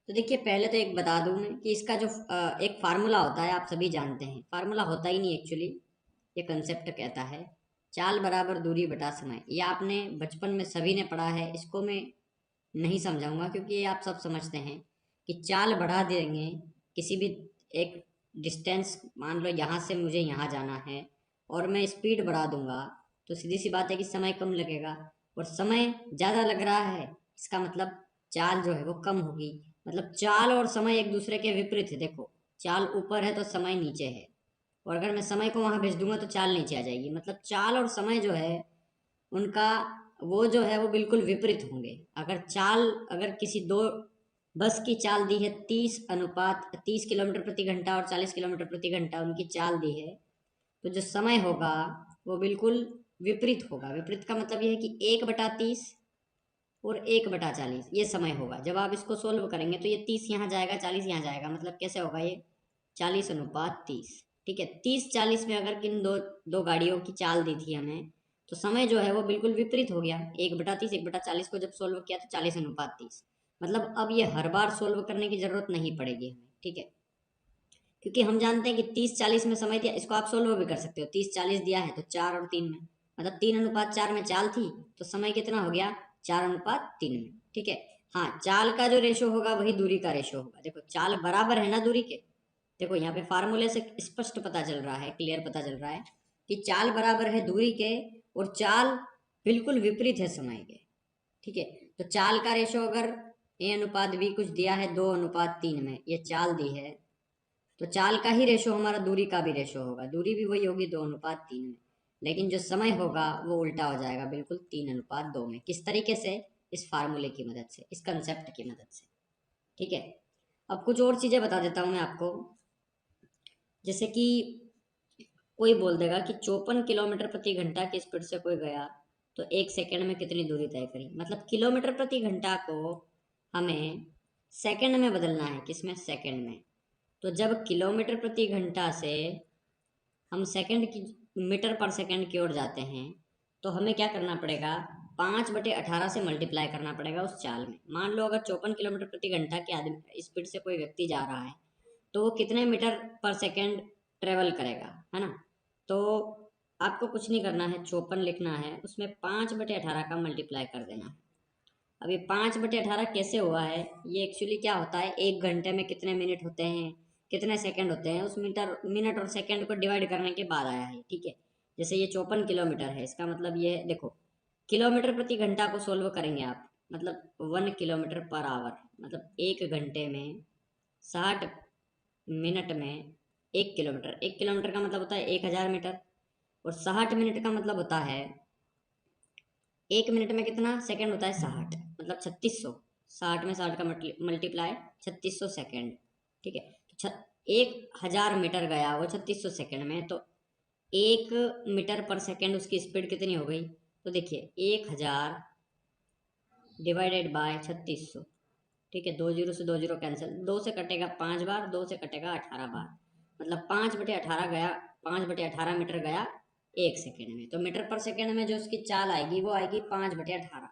तो देखिए, पहले तो एक बता दूं मैं कि इसका जो एक फार्मूला होता है, आप सभी जानते हैं। फार्मूला होता ही नहीं एक्चुअली, ये कंसेप्ट कहता है चाल बराबर दूरी बटा समय। ये आपने बचपन में सभी ने पढ़ा है, इसको मैं नहीं समझाऊंगा क्योंकि ये आप सब समझते हैं कि चाल बढ़ा देंगे किसी भी एक डिस्टेंस, मान लो यहाँ से मुझे यहाँ जाना है और मैं स्पीड बढ़ा दूंगा, तो सीधी सी बात है कि समय कम लगेगा। और समय ज़्यादा लग रहा है, इसका मतलब चाल जो है वो कम होगी। मतलब चाल और समय एक दूसरे के विपरीत है। देखो, चाल ऊपर है तो समय नीचे है, और अगर मैं समय को वहां भेज दूंगा तो चाल नीचे आ जाएगी। मतलब चाल और समय जो है उनका वो जो है वो बिल्कुल विपरीत होंगे। अगर किसी दो बस की चाल दी है 30 किलोमीटर प्रति घंटा और 40 किलोमीटर प्रति घंटा उनकी चाल दी है, तो जो समय होगा वो बिल्कुल विपरीत होगा। विपरीत का मतलब ये है कि 1/30 और 1/40 ये समय होगा। जब आप इसको सोल्व करेंगे तो ये 30 यहाँ जाएगा, 40 यहाँ जाएगा। मतलब कैसे होगा ये? 40:30। ठीक है, 30-40 में अगर किन दो दो गाड़ियों की चाल दी थी हमें, तो समय जो है वो बिल्कुल विपरीत हो गया। 1/30 1/40 को जब सोल्व किया तो 40:30। मतलब अब ये हर बार सोल्व करने की जरूरत नहीं पड़ेगी हमें। ठीक है, क्योंकि हम जानते हैं कि 30-40 में समय दिया, इसको आप सोल्व भी कर सकते हो। 30-40 दिया है तो 4 और 3 में, मतलब 3:4 में चाल थी, तो समय कितना हो गया? 4:3 में। ठीक है। हाँ, चाल का जो रेशो होगा वही दूरी का रेशो होगा। देखो, चाल बराबर है ना दूरी के। देखो यहाँ पे फार्मूले से स्पष्ट पता चल रहा है, क्लियर पता चल रहा है कि चाल बराबर है दूरी के, और चाल बिल्कुल विपरीत है समय के। ठीक है, तो चाल का रेशो अगर A/B कुछ दिया है 2:3 में, ये चाल दी है, तो चाल का ही रेशो हमारा दूरी का भी रेशो होगा। दूरी भी वही होगी 2:3 में, लेकिन जो समय होगा वो उल्टा हो जाएगा, बिल्कुल 3:2 में। किस तरीके से? इस फार्मूले की मदद से, इस कंसेप्ट की मदद से। ठीक है, अब कुछ और चीजें बता देता हूं मैं आपको। जैसे कि कोई बोल देगा कि 54 किलोमीटर प्रति घंटा की स्पीड से कोई गया तो 1 सेकंड में कितनी दूरी तय करी। मतलब किलोमीटर प्रति घंटा को हमें सेकंड में बदलना है। किसमें? सेकंड में। तो जब किलोमीटर प्रति घंटा से हम सेकंड की मीटर पर सेकंड की ओर जाते हैं, तो हमें क्या करना पड़ेगा? 5/18 से मल्टीप्लाई करना पड़ेगा उस चाल में। मान लो अगर 54 किलोमीटर प्रति घंटा के आदमी स्पीड से कोई व्यक्ति जा रहा है, तो वो कितने मीटर पर सेकंड ट्रेवल करेगा, है ना? तो आपको कुछ नहीं करना है, 54 लिखना है, उसमें 5/18 का मल्टीप्लाई कर देना है। अब ये 5/18 कैसे हुआ है? ये एक्चुअली क्या होता है, 1 घंटे में कितने मिनट होते हैं, कितने सेकंड होते हैं, उस मिनट और सेकंड को डिवाइड करने के बाद आया है। ठीक है, जैसे ये 54 किलोमीटर है, इसका मतलब ये है, देखो, किलोमीटर प्रति घंटा को सोल्व करेंगे आप, मतलब 1 किलोमीटर पर आवर, मतलब 1 घंटे में 60 मिनट में 1 किलोमीटर। 1 किलोमीटर का मतलब होता है 1000 मीटर, और 60 मिनट का मतलब होता है 1 मिनट में कितना सेकंड होता है? 60, मतलब 3600। 60 में 60 का मल्टीप्लाई 3600 सेकंड। ठीक है, तो 1000 मीटर गया वो 3600 सेकंड में, तो 1 मीटर पर सेकंड उसकी स्पीड कितनी हो गई? तो देखिए, 1000 डिवाइडेड बाय 3600। ठीक है, 2 0 से 2 0 कैंसिल, 2 से कटेगा 5 बार, 2 से कटेगा 18 बार, मतलब 5/18 गया। 5/18 मीटर गया 1 सेकेंड में, तो मीटर पर सेकेंड में जो उसकी चाल आएगी वो आएगी 5/18।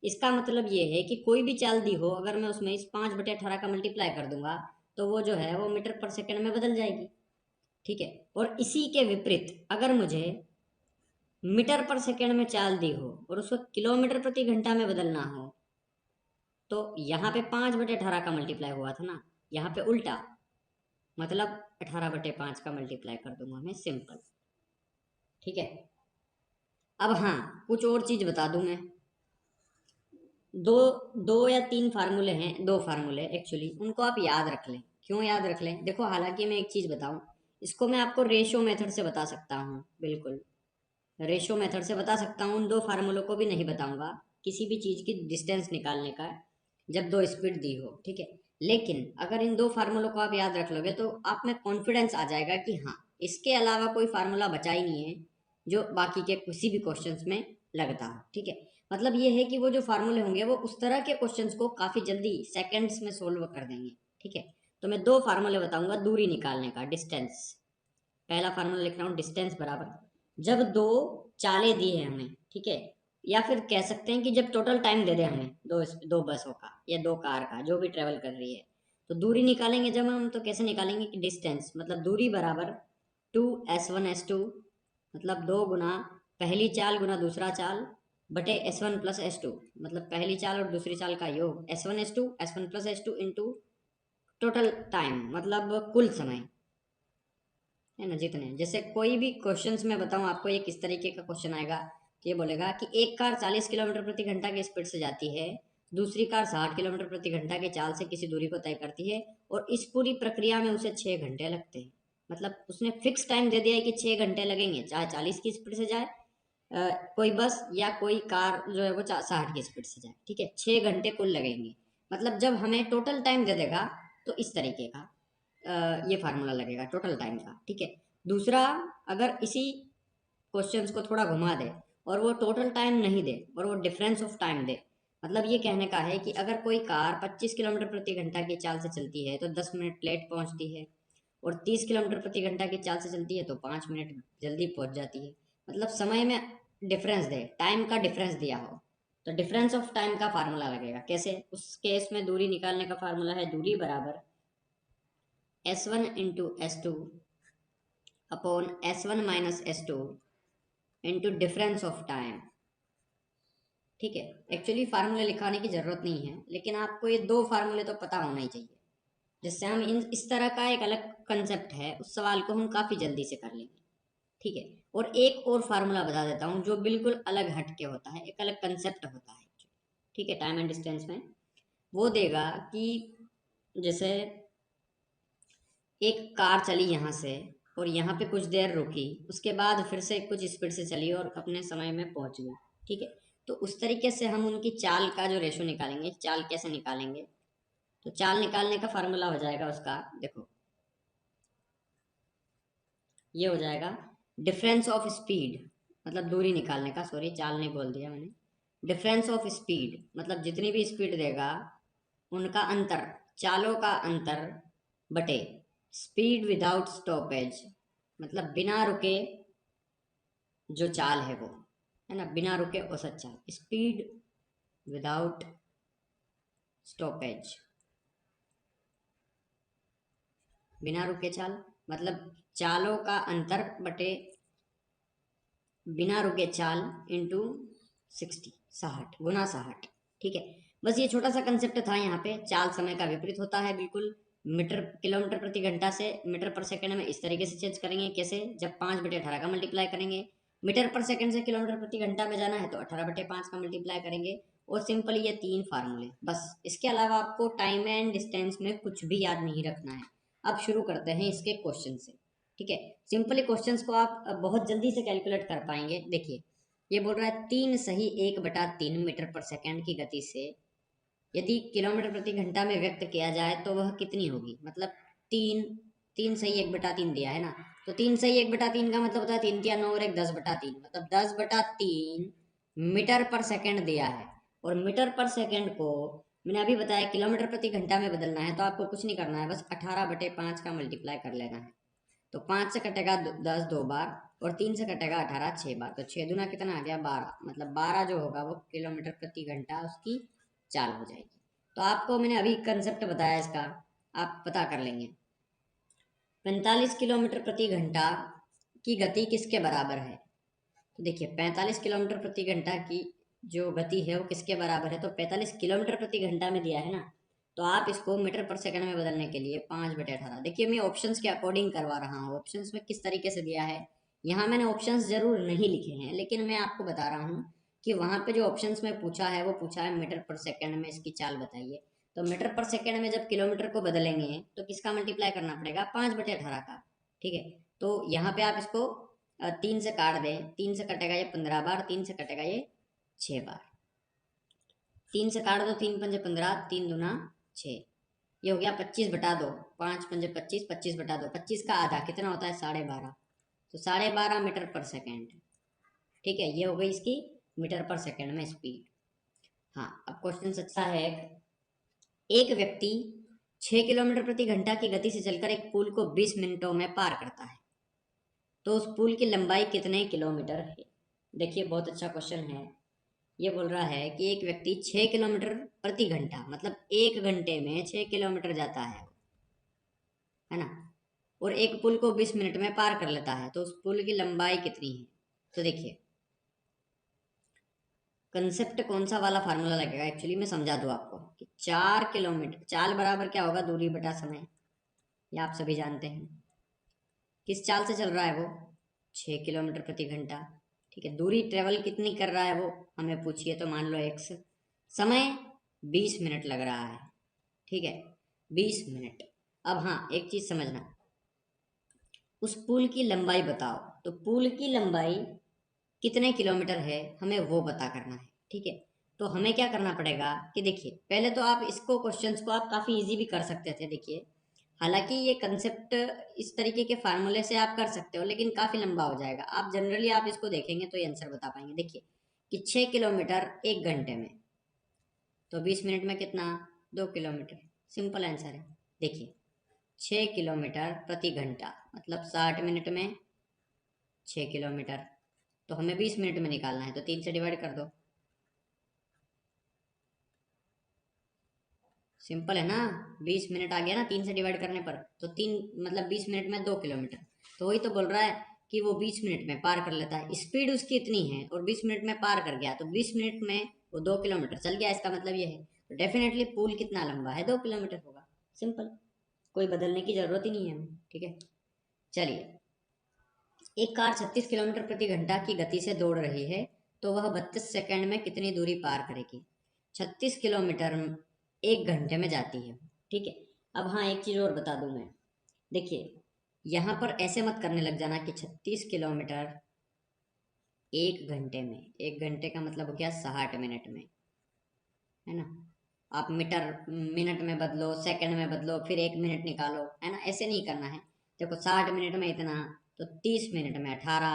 इसका मतलब ये है कि कोई भी चाल दी हो, अगर मैं उसमें इस 5/18 का मल्टीप्लाई कर दूंगा, तो वो जो है वो मीटर पर सेकेंड में बदल जाएगी। ठीक है, और इसी के विपरीत अगर मुझे मीटर पर सेकेंड में चाल दी हो और उसको किलोमीटर प्रति घंटा में बदलना हो, तो यहाँ पे 5/18 का मल्टीप्लाई हुआ था ना, यहाँ पे उल्टा, मतलब 18/5 का मल्टीप्लाई कर दूंगा मैं, सिंपल। ठीक है, अब हाँ, कुछ और चीज बता दूं मैं। दो दो या तीन फार्मूले हैं, दो फार्मूले एक्चुअली, उनको आप याद रख लें। क्यों याद रख लें? देखो, हालांकि मैं एक चीज बताऊं, इसको मैं आपको रेशो मेथड से बता सकता हूँ, बिल्कुल रेशो मेथड से बता सकता हूँ। उन दो फार्मूलों को भी नहीं बताऊंगा, किसी भी चीज की डिस्टेंस निकालने का, जब दो स्पीड दी हो। ठीक है, लेकिन अगर इन दो फार्मूलों को आप याद रख लोगे तो आप में कॉन्फिडेंस आ जाएगा कि हाँ, इसके अलावा कोई फार्मूला बचा ही नहीं है जो बाकी के किसी भी क्वेश्चंस में लगता हो। ठीक है, मतलब ये है कि वो जो फार्मूले होंगे वो उस तरह के क्वेश्चंस को काफी जल्दी सेकंड्स में सोल्व कर देंगे। ठीक है, तो मैं दो फार्मूले बताऊंगा दूरी निकालने का, डिस्टेंस। पहला फार्मूला लिख रहा हूँ, डिस्टेंस बराबर, जब दो चालें दी है हमें, ठीक है, या फिर कह सकते हैं कि जब टोटल टाइम दे दे हमें दो दो बसों का या दो कार का, जो भी ट्रेवल कर रही है, तो दूरी निकालेंगे जब हम, तो कैसे निकालेंगे कि डिस्टेंस मतलब दूरी बराबर 2s1s2, मतलब 2 गुना पहली चाल गुना दूसरा चाल बटे s1 प्लस s2, मतलब पहली चाल और दूसरी चाल का योग s1 plus s2 into total time मतलब कुल समय, है ना, जितने। जैसे कोई भी क्वेश्चंस में बताऊं आपको, एक इस तरीके का क्वेश्चन आएगा कि ये बोलेगा कि एक कार 40 किलोमीटर प्रति घंटा की स्पीड से जाती है, दूसरी कार 60 किलोमीटर प्रति घंटा के चाल से किसी दूरी को तय करती है और इस पूरी प्रक्रिया में उसे 6 घंटे लगते हैं। मतलब उसने फिक्स टाइम दे दिया है कि 6 घंटे लगेंगे, चाहे 40 की स्पीड से जाए कोई बस या कोई कार जो है वो 60 की स्पीड से जाए, ठीक है, 6 घंटे कुल लगेंगे। मतलब जब हमें टोटल टाइम दे देगा तो इस तरीके का ये फार्मूला लगेगा टोटल टाइम का, ठीक है। दूसरा, अगर इसी क्वेश्चंस को थोड़ा घुमा दे और वो टोटल टाइम नहीं दे और वो डिफरेंस ऑफ टाइम दे, मतलब ये कहने का है कि अगर कोई कार 25 किलोमीटर प्रति घंटा की चाल से चलती है तो 10 मिनट लेट पहुंचती है, और 30 किलोमीटर प्रति घंटा की चाल से चलती है तो 5 मिनट जल्दी पहुंच जाती है। मतलब समय में डिफरेंस दे, टाइम का डिफरेंस दिया हो, तो डिफरेंस ऑफ टाइम का फार्मूला लगेगा। कैसे? उस केस में दूरी निकालने का फार्मूला है दूरी बराबर s1 into s2 upon s1 minus s2 into difference of time, ठीक है। एक्चुअली फार्मूले लिखाने की जरूरत नहीं है, लेकिन आपको ये दो फार्मूले तो पता होना ही चाहिए, जिससे हम इन इस तरह का एक अलग कंसेप्ट है उस सवाल को हम काफ़ी जल्दी से कर लेंगे, ठीक है। और एक और फार्मूला बता देता हूँ जो बिल्कुल अलग हट के होता है, एक अलग कंसेप्ट होता है, ठीक है, टाइम एंड डिस्टेंस में। वो देगा कि जैसे एक कार चली यहाँ से और यहाँ पे कुछ देर रुकी, उसके बाद फिर से कुछ स्पीड से चली और अपने समय में पहुंच गई, ठीक है। तो उस तरीके से हम उनकी चाल का जो रेशो निकालेंगे, चाल कैसे निकालेंगे, तो चाल निकालने का फार्मूला हो जाएगा उसका, देखो ये हो जाएगा डिफरेंस ऑफ स्पीड, मतलब दूरी निकालने का, सॉरी चाल नहीं बोल दिया मैंने, डिफरेंस ऑफ स्पीड मतलब जितनी भी स्पीड देगा उनका अंतर, चालों का अंतर बटे स्पीड विदाउट स्टॉपेज, मतलब बिना रुके जो चाल है वो, है ना, बिना रुके औसत चाल, स्पीड विदाउट स्टॉपेज, बिना रुके चाल मतलब चालों का अंतर बटे बिना रुके चाल इंटू 60 गुना 60, ठीक है। बस ये छोटा सा कंसेप्ट था यहाँ पे। चाल समय का विपरीत होता है बिल्कुल, मीटर किलोमीटर प्रति घंटा से मीटर पर सेकंड में इस तरीके से चेंज करेंगे। कैसे? जब 5/18 का मल्टीप्लाई करेंगे, मीटर पर सेकंड से किलोमीटर प्रति घंटा में जाना है तो 18/5 का मल्टीप्लाई करेंगे। और सिंपल ये 3 फार्मूले बस, इसके अलावा आपको टाइम एंड डिस्टेंस में कुछ भी याद नहीं रखना है। अब शुरू करते हैं इसके क्वेश्चन से, ठीक है। सिंपली क्वेश्चंस को आप बहुत जल्दी से कैलकुलेट कर पाएंगे। देखिए ये बोल रहा है 3 सही 1/3 मीटर पर सेकंड की गति से यदि किलोमीटर प्रति घंटा में व्यक्त किया जाए तो वह कितनी होगी। मतलब तीन, 3 सही 1/3 दिया है ना, तो 3 सही 1/3 का मतलब होता है 3 × 9 और 1 10/3, मतलब 10/3 मीटर पर सेकंड दिया है। और मीटर पर सेकंड को मैंने अभी बताया किलोमीटर प्रति घंटा में बदलना है, तो आपको कुछ नहीं करना है, बस 18/5 का मल्टीप्लाई कर लेना है। तो 5 से कटेगा 10 2 बार, और 3 से कटेगा 18 6 बार, तो 6 दूना कितना आ गया 12, मतलब 12 जो होगा वो किलोमीटर प्रति घंटा उसकी चाल हो जाएगी। तो आपको मैंने अभी कंसेप्ट बताया इसका, आप पता कर लेंगे। 45 किलोमीटर प्रति घंटा की गति किसके बराबर है? तो देखिए 45 किलोमीटर प्रति घंटा की जो गति है वो किसके बराबर है, तो 45 किलोमीटर प्रति घंटा में दिया है ना, तो आप इसको मीटर पर सेकंड में बदलने के लिए 5/18, देखिए मैं ऑप्शंस के अकॉर्डिंग करवा रहा हूँ। ऑप्शंस में किस तरीके से दिया है, यहाँ मैंने ऑप्शंस जरूर नहीं लिखे हैं, लेकिन मैं आपको बता रहा हूँ कि वहाँ पे जो ऑप्शंस में पूछा है वो पूछा है मीटर पर सेकंड में इसकी चाल बताइए। तो मीटर पर सेकंड में जब किलोमीटर को बदलेंगे तो किसका मल्टीप्लाई करना पड़ेगा, 5/18 का, ठीक है। तो यहाँ पे आप इसको 3 से काट दें, 3 से कटेगा ये 15 बार, 3 से कटेगा ये 6 बार, 3 से काट दो, 3×5 = 15, 3 दूना 6, ये हो गया 25/2, 5×5 = 25, 25/2, 25 का आधा कितना होता है 12.5, तो 12.5 मीटर पर सेकेंड, ठीक है। ये हो गई इसकी मीटर पर सेकेंड में स्पीड। हाँ, अब क्वेश्चन अच्छा है। एक व्यक्ति 6 किलोमीटर प्रति घंटा की गति से चलकर एक पुल को 20 मिनटों में पार करता है, तो उस पुल की लंबाई कितने किलोमीटर है? देखिए बहुत अच्छा क्वेश्चन है। ये बोल रहा है कि एक व्यक्ति 6 किलोमीटर प्रति घंटा मतलब 1 घंटे में 6 किलोमीटर जाता है ना, और एक पुल को 20 मिनट में पार कर लेता है, तो उस पुल की लंबाई कितनी है। तो देखिए कंसेप्ट कौन सा वाला फार्मूला लगेगा, एक्चुअली मैं समझा दूँ आपको कि 4 किलोमीटर, चाल बराबर क्या होगा, दूरी बटा समय। ये आप सभी जानते हैं। किस चाल से चल रहा है वो, 6 किलोमीटर प्रति घंटा। ठीक है, दूरी ट्रेवल कितनी कर रहा है वो हमें पूछिए, तो मान लो एक्स, समय 20 मिनट लग रहा है। ठीक है, 20 मिनट। अब हाँ एक चीज समझना, उस पुल की लंबाई बताओ, तो पुल की लंबाई कितने किलोमीटर है हमें वो पता करना है। ठीक है, तो हमें क्या करना पड़ेगा कि देखिए पहले तो आप इसको क्वेश्चंस को आप काफ़ी इजी भी कर सकते थे। देखिए हालांकि ये कंसेप्ट इस तरीके के फार्मूले से आप कर सकते हो, लेकिन काफ़ी लंबा हो जाएगा। आप जनरली आप इसको देखेंगे तो ये आंसर बता पाएंगे। देखिए कि 6 किलोमीटर 1 घंटे में, तो 20 मिनट में कितना, 2 किलोमीटर। सिंपल आंसर है। देखिए 6 किलोमीटर प्रति घंटा मतलब 60 मिनट में 6 किलोमीटर, तो हमें 20 मिनट में निकालना है, तो 3 से डिवाइड कर दो। सिंपल है ना, 20 मिनट आ गया ना 3 से डिवाइड करने पर, तो 3 मतलब 20 मिनट में 2 किलोमीटर। तो वही तो बोल रहा है कि वो 20 मिनट में पार कर लेता है, स्पीड उसकी इतनी है और 20 मिनट में पार कर गया, तो 20 मिनट में वो 2 किलोमीटर चल गया। इसका मतलब ये है, तो डेफिनेटली पुल कितना लंबा है, 2 किलोमीटर होगा। सिंपल, कोई बदलने की जरूरत ही नहीं है हमें। ठीक है, चलिए एक कार 36 किलोमीटर प्रति घंटा की गति से दौड़ रही है, तो वह 32 सेकंड में कितनी दूरी पार करेगी। 36 किलोमीटर 1 घंटे में जाती है। ठीक है, अब हाँ एक चीज़ और बता दूं मैं। देखिए यहाँ पर ऐसे मत करने लग जाना कि 36 किलोमीटर 1 घंटे में, 1 घंटे का मतलब हो गया 60 मिनट में, है ना। आप मीटर मिनट में बदलो, सेकंड में बदलो, फिर 1 मिनट निकालो, है ना, ऐसे नहीं करना है। देखो 60 मिनट में इतना, तो 30 मिनट में 18,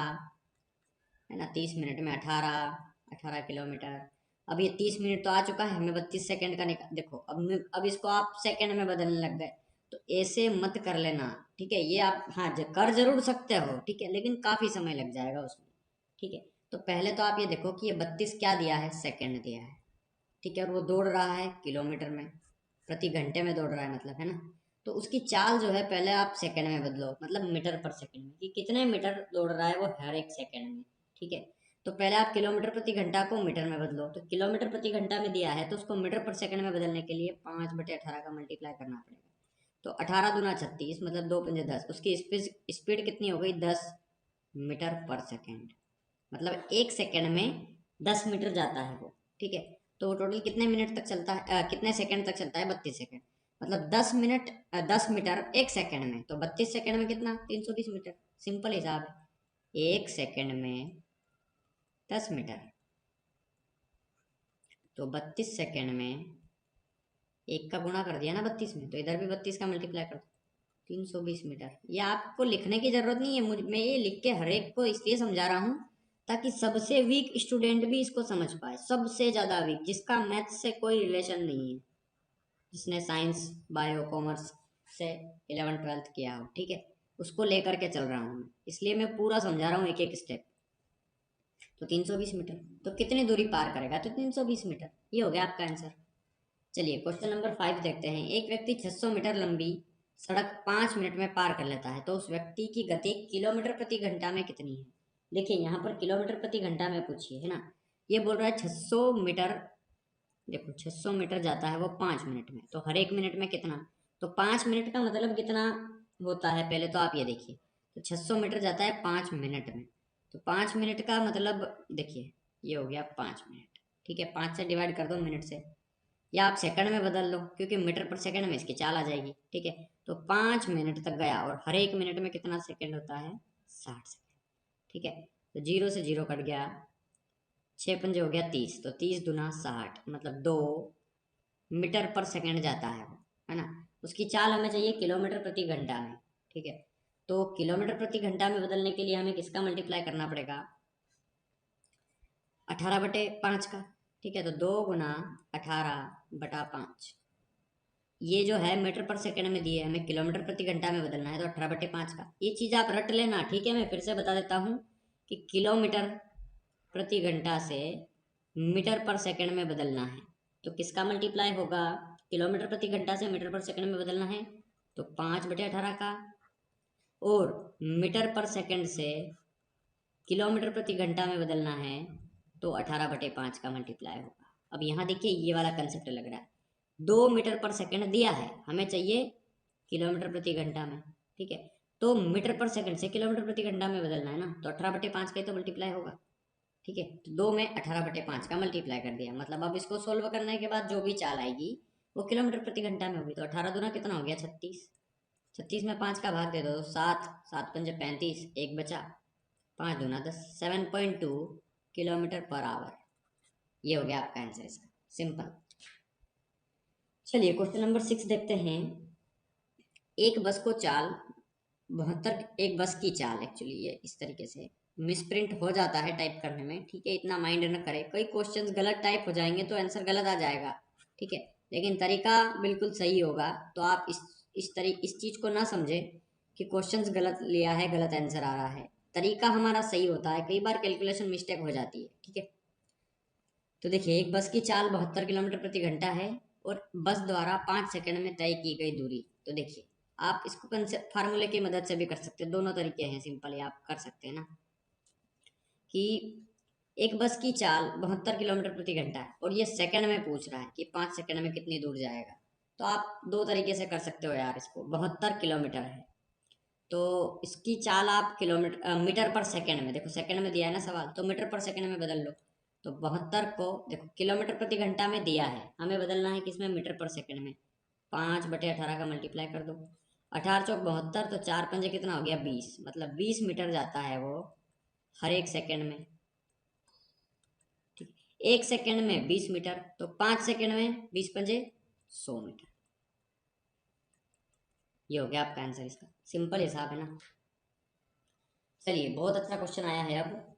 है ना, 30 मिनट में 18 किलोमीटर। अब ये 30 मिनट तो आ चुका है, हमें 32 सेकंड का निकाल, देखो अब इसको आप सेकंड में बदलने लग गए, तो ऐसे मत कर लेना। ठीक है, ये आप हाँ कर जरूर सकते हो, ठीक है, लेकिन काफ़ी समय लग जाएगा उसमें। ठीक है, तो पहले तो आप ये देखो कि ये 32 क्या दिया है, सेकंड दिया है। ठीक है, और वो दौड़ रहा है किलोमीटर में, प्रति घंटे में दौड़ रहा है मतलब, है ना। तो उसकी चाल जो है पहले आप सेकंड में बदलो, मतलब मीटर पर सेकंड में, कि कितने मीटर दौड़ रहा है वो हर एक सेकंड में। ठीक है, तो पहले आप किलोमीटर प्रति घंटा को मीटर में बदलो, तो किलोमीटर प्रति घंटा में दिया है, तो उसको मीटर पर सेकंड में बदलने के लिए 5/18 का मल्टीप्लाई करना पड़ेगा। तो 18 दूना 36 मतलब 2 पंजे 10, उसकी स्पीड कितनी हो गई, 10 मीटर पर सेकेंड, मतलब 1 सेकंड में 10 मीटर जाता है वो। ठीक है, तो वो टोटल कितने मिनट तक चलता है, कितने सेकंड तक चलता है, 32 सेकंड, मतलब 10 मिनट 10 मीटर 1 सेकंड में, तो 32 सेकंड में कितना, 320 मीटर। सिंपल हिसाब है, 1 सेकंड में 10 मीटर, तो 32 सेकंड में एक का गुणा कर दिया ना 32 में, तो इधर भी 32 का मल्टीप्लाई कर दो, 320 मीटर। ये आपको लिखने की जरूरत नहीं है, मैं ये लिख के हर एक को इसलिए समझा रहा हूँ ताकि सबसे वीक स्टूडेंट भी इसको समझ पाए, सबसे ज़्यादा वीक, जिसका मैथ्स से कोई रिलेशन नहीं है, जिसने साइंस बायो कॉमर्स से 11th 12th किया हो, ठीक है, उसको लेकर के चल रहा हूँ मैं, इसलिए मैं पूरा समझा रहा हूँ एक एक स्टेप। तो 320 मीटर, तो कितनी दूरी पार करेगा, तो 320 मीटर, ये हो गया आपका आंसर। चलिए क्वेश्चन नंबर 5 देखते हैं। एक व्यक्ति 600 मीटर लंबी सड़क 5 मिनट में पार कर लेता है, तो उस व्यक्ति की गति किलोमीटर प्रति घंटा में कितनी है। देखिए यहाँ पर किलोमीटर प्रति घंटा में पूछिए, है ना, ये बोल रहा है 600 मीटर। देखो 600 मीटर जाता है वो 5 मिनट में, तो हर एक मिनट में कितना, तो 5 मिनट का मतलब कितना होता है, पहले तो आप ये देखिए, तो 600 मीटर जाता है 5 मिनट में, तो 5 मिनट का मतलब देखिए ये हो गया 5 मिनट। ठीक है, 5 से डिवाइड कर दो मिनट से, या आप सेकंड में बदल लो क्योंकि मीटर पर सेकंड में इसकी चाल आ जाएगी। ठीक है, तो 5 मिनट तक गया, और हर एक मिनट में कितना सेकंड होता है, 60 सेकंड। ठीक है, तो 0 से 0 कट गया, 6 पंजे हो गया 30, तो 30 दूना 60 मतलब 2 मीटर पर सेकंड जाता है वो, है ना। उसकी चाल हमें चाहिए किलोमीटर प्रति घंटा में। ठीक है, तो किलोमीटर प्रति घंटा में बदलने के लिए हमें किसका मल्टीप्लाई करना पड़ेगा, 18/5 का। ठीक है, तो 2 गुना 18/5, ये जो है मीटर पर सेकंड में दिए, हमें किलोमीटर प्रति घंटा में बदलना है, तो 18/5 का। ये चीज़ आप रट लेना, ठीक है, मैं फिर से बता देता हूँ कि किलोमीटर प्रति घंटा से मीटर पर सेकंड में बदलना है तो किसका मल्टीप्लाई होगा, किलोमीटर प्रति घंटा से मीटर पर सेकंड में बदलना है तो 5/18 का, और मीटर पर सेकंड से किलोमीटर प्रति घंटा में बदलना है तो 18/5 का मल्टीप्लाई होगा। अब यहाँ देखिए ये वाला कंसेप्ट लग रहा है, 2 मीटर पर सेकंड दिया है, हमें चाहिए किलोमीटर प्रति घंटा में, ठीक है, तो मीटर पर सेकंड से किलोमीटर प्रति घंटा में बदलना है ना, तो 18/5 का ही तो मल्टीप्लाई होगा, ठीक है। तो 2 में 18/5 का मल्टीप्लाई कर दिया, मतलब अब इसको सोल्व करने के बाद जो भी चाल आएगी वो किलोमीटर प्रति घंटा में होगी। तो 18 दूना कितना हो गया 36, 36 में 5 का भाग दे दो 7, 7 पंजे 35, एक बचा, 5 दूना 10, 7.2 किलोमीटर पर आवर। ये हो गया आपका आंसर इसका, सिंपल। चलिए क्वेश्चन नंबर 6 देखते हैं। एक बस को चाल 72, एक बस की चाल, एक्चुअली ये इस तरीके से मिसप्रिंट हो जाता है टाइप करने में, ठीक है, इतना माइंड न करें, कई क्वेश्चंस गलत टाइप हो जाएंगे तो आंसर गलत आ जाएगा, ठीक है, लेकिन तरीका बिल्कुल सही होगा। तो आप इस चीज को ना समझे कि क्वेश्चंस गलत लिया है, गलत आंसर आ रहा है, तरीका हमारा सही होता है, कई बार कैलकुलेशन मिस्टेक हो जाती है, ठीक है। तो देखिए एक बस की चाल 72 किलोमीटर प्रति घंटा है और बस द्वारा 5 सेकंड में तय की गई दूरी। तो देखिए आप इसको कंसेप्ट फार्मूले की मदद से भी कर सकते हैं, दोनों तरीके हैं, सिंपल ही आप कर सकते हैं ना, कि एक बस की चाल 72 किलोमीटर प्रति घंटा है और ये सेकंड में पूछ रहा है कि 5 सेकंड में कितनी दूर जाएगा। तो आप दो तरीके से कर सकते हो यार, इसको 72 किलोमीटर है तो इसकी चाल आप किलोमीटर मीटर पर सेकंड में, देखो सेकंड में दिया है ना सवाल, तो मीटर पर सेकंड में बदल लो। तो 72 को देखो किलोमीटर प्रति घंटा में दिया है, हमें बदलना है किसमें, मीटर पर सेकंड में, 5/18 का मल्टीप्लाई कर दो, 18×4 = 72, तो 4 पंजे कितना हो गया 20, मतलब 20 मीटर जाता है वो हर एक सेकंड में, ठीक, एक सेकंड में 20 मीटर, तो 5 सेकंड में 20 पंजे 100 मीटर। ये हो गया आपका आंसर इसका, सिंपल हिसाब है ना। चलिए बहुत अच्छा क्वेश्चन आया है। अब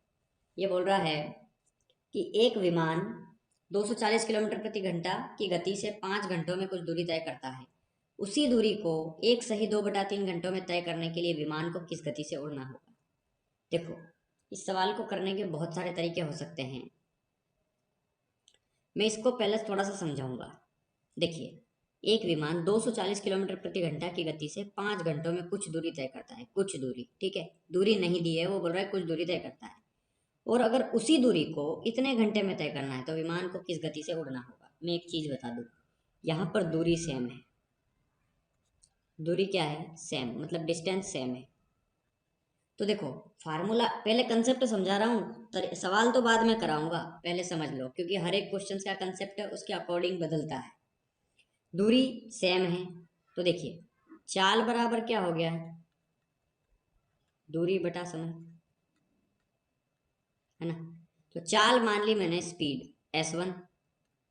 ये बोल रहा है कि एक विमान 240 किलोमीटर प्रति घंटा की गति से 5 घंटों में कुछ दूरी तय करता है, उसी दूरी को एक सही 2/3 घंटों में तय करने के लिए विमान को किस गति से उड़ना होगा। देखो इस सवाल को करने के बहुत सारे तरीके हो सकते हैं, मैं इसको पहले थोड़ा सा समझाऊंगा। देखिए एक विमान 240 किलोमीटर प्रति घंटा की गति से 5 घंटों में कुछ दूरी तय करता है, कुछ दूरी, ठीक है, दूरी नहीं दी है, वो बोल रहा है कुछ दूरी तय करता है, और अगर उसी दूरी को इतने घंटे में तय करना है तो विमान को किस गति से उड़ना होगा। मैं एक चीज बता दूं, यहाँ पर दूरी सेम है, दूरी क्या है सेम, मतलब डिस्टेंस सेम है। तो देखो फार्मूला, पहले कंसेप्ट समझा रहा हूँ, सवाल तो बाद में कराऊंगा, पहले समझ लो, क्योंकि हर एक क्वेश्चन का कंसेप्ट है उसके अकॉर्डिंग बदलता है। दूरी सेम है तो देखिए चाल बराबर क्या हो गया, दूरी बटा समय, है ना। तो चाल मान ली मैंने स्पीड S1,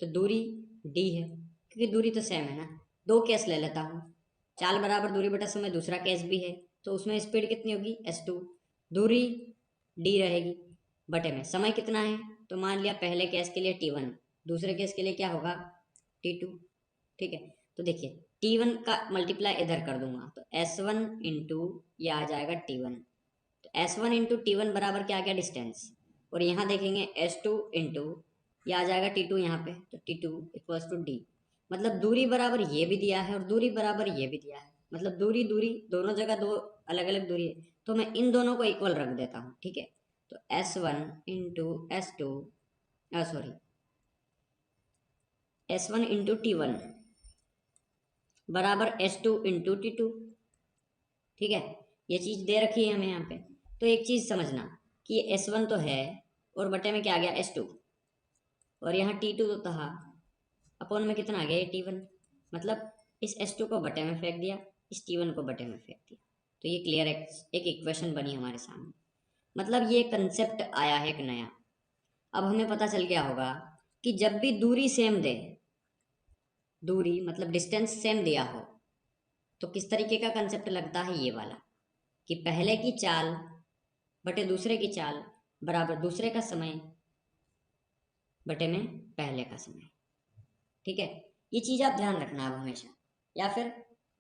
तो दूरी D है, क्योंकि दूरी तो सेम है ना। दो केस ले लेता हूँ, चाल बराबर दूरी बटा समय, दूसरा केस भी है, तो उसमें स्पीड कितनी होगी S2, दूरी D रहेगी, बटे में समय कितना है, तो मान लिया पहले केस के लिए T1, दूसरे केस के लिए क्या होगा T2, ठीक है। तो देखिए T1 का मल्टीप्लाई इधर कर दूंगा तो S1 इंटू यह आ जाएगा T1, तो S1 इंटू T1 बराबर क्या आ गया डिस्टेंस, और यहाँ देखेंगे S2 इंटू यह आ जाएगा T2 यहाँ पे, तो T2 इक्वल्स टू D, मतलब दूरी बराबर ये भी दिया है और दूरी बराबर ये भी दिया है, मतलब दूरी दूरी दोनों जगह दो अलग अलग दूरी है, तो मैं इन दोनों को इक्वल रख देता हूँ, ठीक है। तो S1 into S2 sorry S1 into T1 बराबर S2 इंटू T2, ठीक है, ये चीज दे रखी है हमें यहाँ पे। तो एक चीज समझना कि ये S1 तो है और बटे में क्या आ गया S2, और यहाँ T2 तो था, अपॉन में कितना आ गया ये T1, मतलब इस S2 को बटे में फेंक दिया, इस T1 को बटे में फेंक दिया, तो ये क्लियर एक इक्वेशन बनी हमारे सामने, मतलब ये कंसेप्ट आया है एक नया। अब हमें पता चल गया होगा कि जब भी दूरी सेम दे, दूरी मतलब डिस्टेंस सेम दिया हो, तो किस तरीके का कंसेप्ट लगता है ये वाला, कि पहले की चाल बटे दूसरे की चाल बराबर दूसरे का समय बटे में पहले का समय, ठीक है। ये चीज आप ध्यान रखना अब हमेशा, या फिर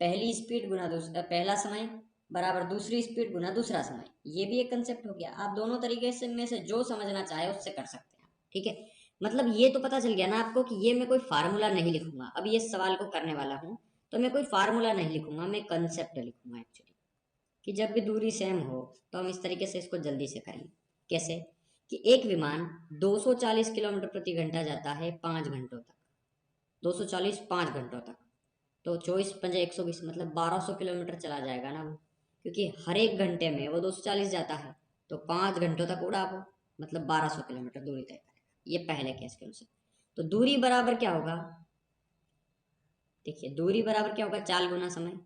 पहली स्पीड गुना दूसरा पहला समय बराबर दूसरी स्पीड गुना दूसरा समय, ये भी एक कंसेप्ट हो गया। आप दोनों तरीके से में से जो समझना चाहे उससे कर सकते हैं, ठीक है। मतलब ये तो पता चल गया ना आपको कि ये मैं कोई फार्मूला नहीं लिखूंगा। अब ये सवाल को करने वाला हूँ तो मैं कोई फार्मूला नहीं लिखूंगा, मैं कंसेप्ट लिखूंगा एक्चुअली, कि जब भी दूरी सेम हो तो हम इस तरीके से इसको जल्दी से करेंगे। कैसे कि एक विमान 240 किलोमीटर प्रति घंटा जाता है 5 घंटों तक, 240 5 घंटों तक, तो 24 × 5 = 120, मतलब 1200 किलोमीटर चला जाएगा ना वो, क्योंकि हर एक घंटे में वो 240 जाता है, तो 5 घंटों तक उड़ा वो, मतलब 1200 किलोमीटर दूरी तय करेगा। ये पहले केस के अनुसार। तो दूरी बराबर क्या होगा, देखिए दूरी बराबर क्या होगा, चाल गुना समय।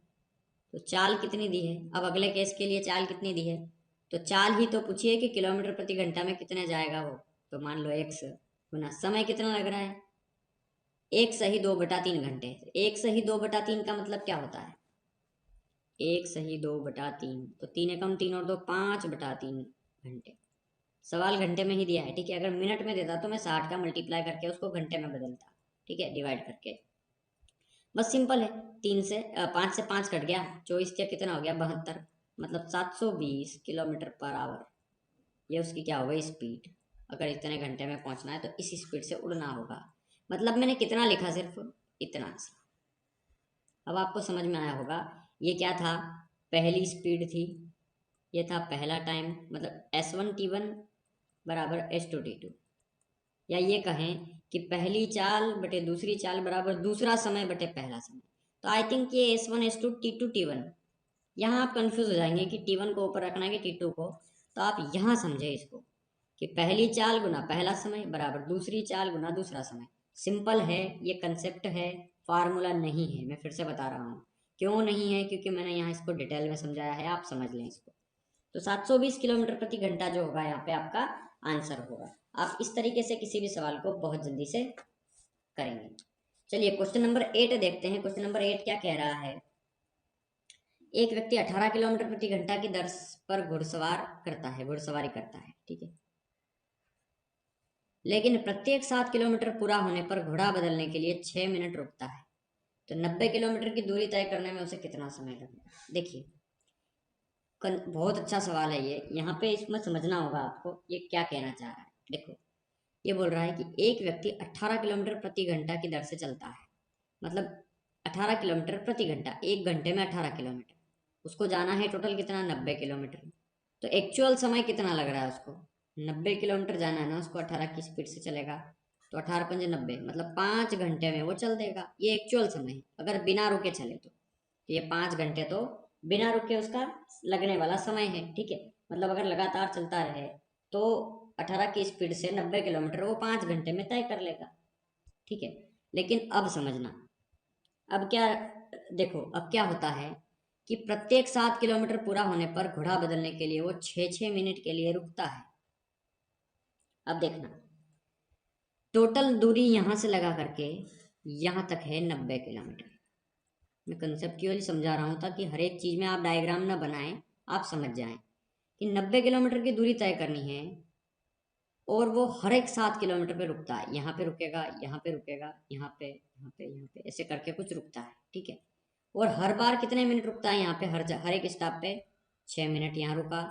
तो चाल कितनी दी है, अब अगले केस के लिए चाल कितनी दी है, तो चाल ही तो पूछिए कि किलोमीटर प्रति घंटा में कितने जाएगा वो, तो मान लो 100 गुना समय कितना लग रहा है, 1/2/3 घंटे। 1/2/3 का मतलब क्या होता है, 1/2/3, तो 3 × 3 और 2 5/3 घंटे। सवाल घंटे में ही दिया है, ठीक है। अगर मिनट में देता तो मैं 60 का मल्टीप्लाई करके उसको घंटे में बदलता, ठीक है, डिवाइड करके। बस सिंपल है। 5 से 5 कट गया, 24 क्या कितना हो गया 72, मतलब 720 किलोमीटर पर आवर। ये उसकी क्या होगा स्पीड, अगर इतने घंटे में पहुंचना है तो इस स्पीड से उड़ना होगा। मतलब मैंने कितना लिखा, सिर्फ इतना सा। अब आपको समझ में आया होगा ये क्या था, पहली स्पीड थी, ये था पहला टाइम, मतलब S1T1 बराबर S2T2, या ये कहें कि पहली चाल बटे दूसरी चाल बराबर दूसरा समय बटे पहला समय। तो आई थिंक ये S1 S2 T2 T1, यहाँ आप कंफ्यूज हो जाएंगे कि T1 को ऊपर रखना है कि T2 को, तो आप यहाँ समझे इसको कि पहली चाल गुना पहला समय बराबर दूसरी चाल गुना दूसरा समय। सिंपल है, ये कंसेप्ट है, फार्मूला नहीं है। मैं फिर से बता रहा हूँ क्यों नहीं है, क्योंकि मैंने यहाँ इसको डिटेल में समझाया है, आप समझ लें इसको। तो 720 किलोमीटर प्रति घंटा जो होगा यहाँ पे आपका आंसर होगा। आप इस तरीके से किसी भी सवाल को बहुत जल्दी से करेंगे। चलिए क्वेश्चन नंबर 8 देखते हैं। क्वेश्चन नंबर 8 क्या कह रहा है, एक व्यक्ति 18 किलोमीटर प्रति घंटा की दर पर घुड़सवारी करता है, ठीक है, लेकिन प्रत्येक 7 किलोमीटर पूरा होने पर घोड़ा बदलने के लिए 6 मिनट रुकता है, तो 90 किलोमीटर की दूरी तय करने में उसे कितना समय लगेगा। देखिए बहुत अच्छा सवाल है ये, यहाँ पे इसमें समझना होगा आपको ये क्या कहना चाह रहा है। देखो ये बोल रहा है कि एक व्यक्ति 18 किलोमीटर प्रति घंटा की दर से चलता है, मतलब 18 किलोमीटर प्रति घंटा, एक घंटे में 18 किलोमीटर, उसको जाना है टोटल कितना 90 किलोमीटर। तो एक्चुअल समय कितना लग रहा है उसको, 90 किलोमीटर जाना है ना उसको, 18 की स्पीड से चलेगा, तो 18×5 = 90, मतलब 5 घंटे में वो चल देगा। ये एक्चुअल समय है, अगर बिना रुके चले तो ये 5 घंटे तो बिना रुके उसका लगने वाला समय है, ठीक है। मतलब अगर लगातार चलता रहे तो 18 की स्पीड से 90 किलोमीटर वो 5 घंटे में तय कर लेगा, ठीक है। लेकिन अब समझना, अब क्या, देखो अब क्या होता है कि प्रत्येक 7 किलोमीटर पूरा होने पर घोड़ा बदलने के लिए वो 6 6 मिनट के लिए रुकता है। अब देखना टोटल दूरी यहां से लगा करके यहां तक है 90 किलोमीटर। मैं कंसेप्चुअली समझा रहा हूँ ताकि हर एक चीज में आप डायग्राम ना बनाएं, आप समझ जाएं कि 90 किलोमीटर की दूरी तय करनी है और वो हर एक 7 किलोमीटर पे रुकता है, यहाँ पे रुकेगा, यहाँ पे रुकेगा, यहाँ पे, यहाँ पे, यहाँ पे, ऐसे करके कुछ रुकता है, ठीक है। और हर बार कितने मिनट रुकता है यहाँ पे, हर एक स्टॉप पे 6 मिनट यहाँ रुका,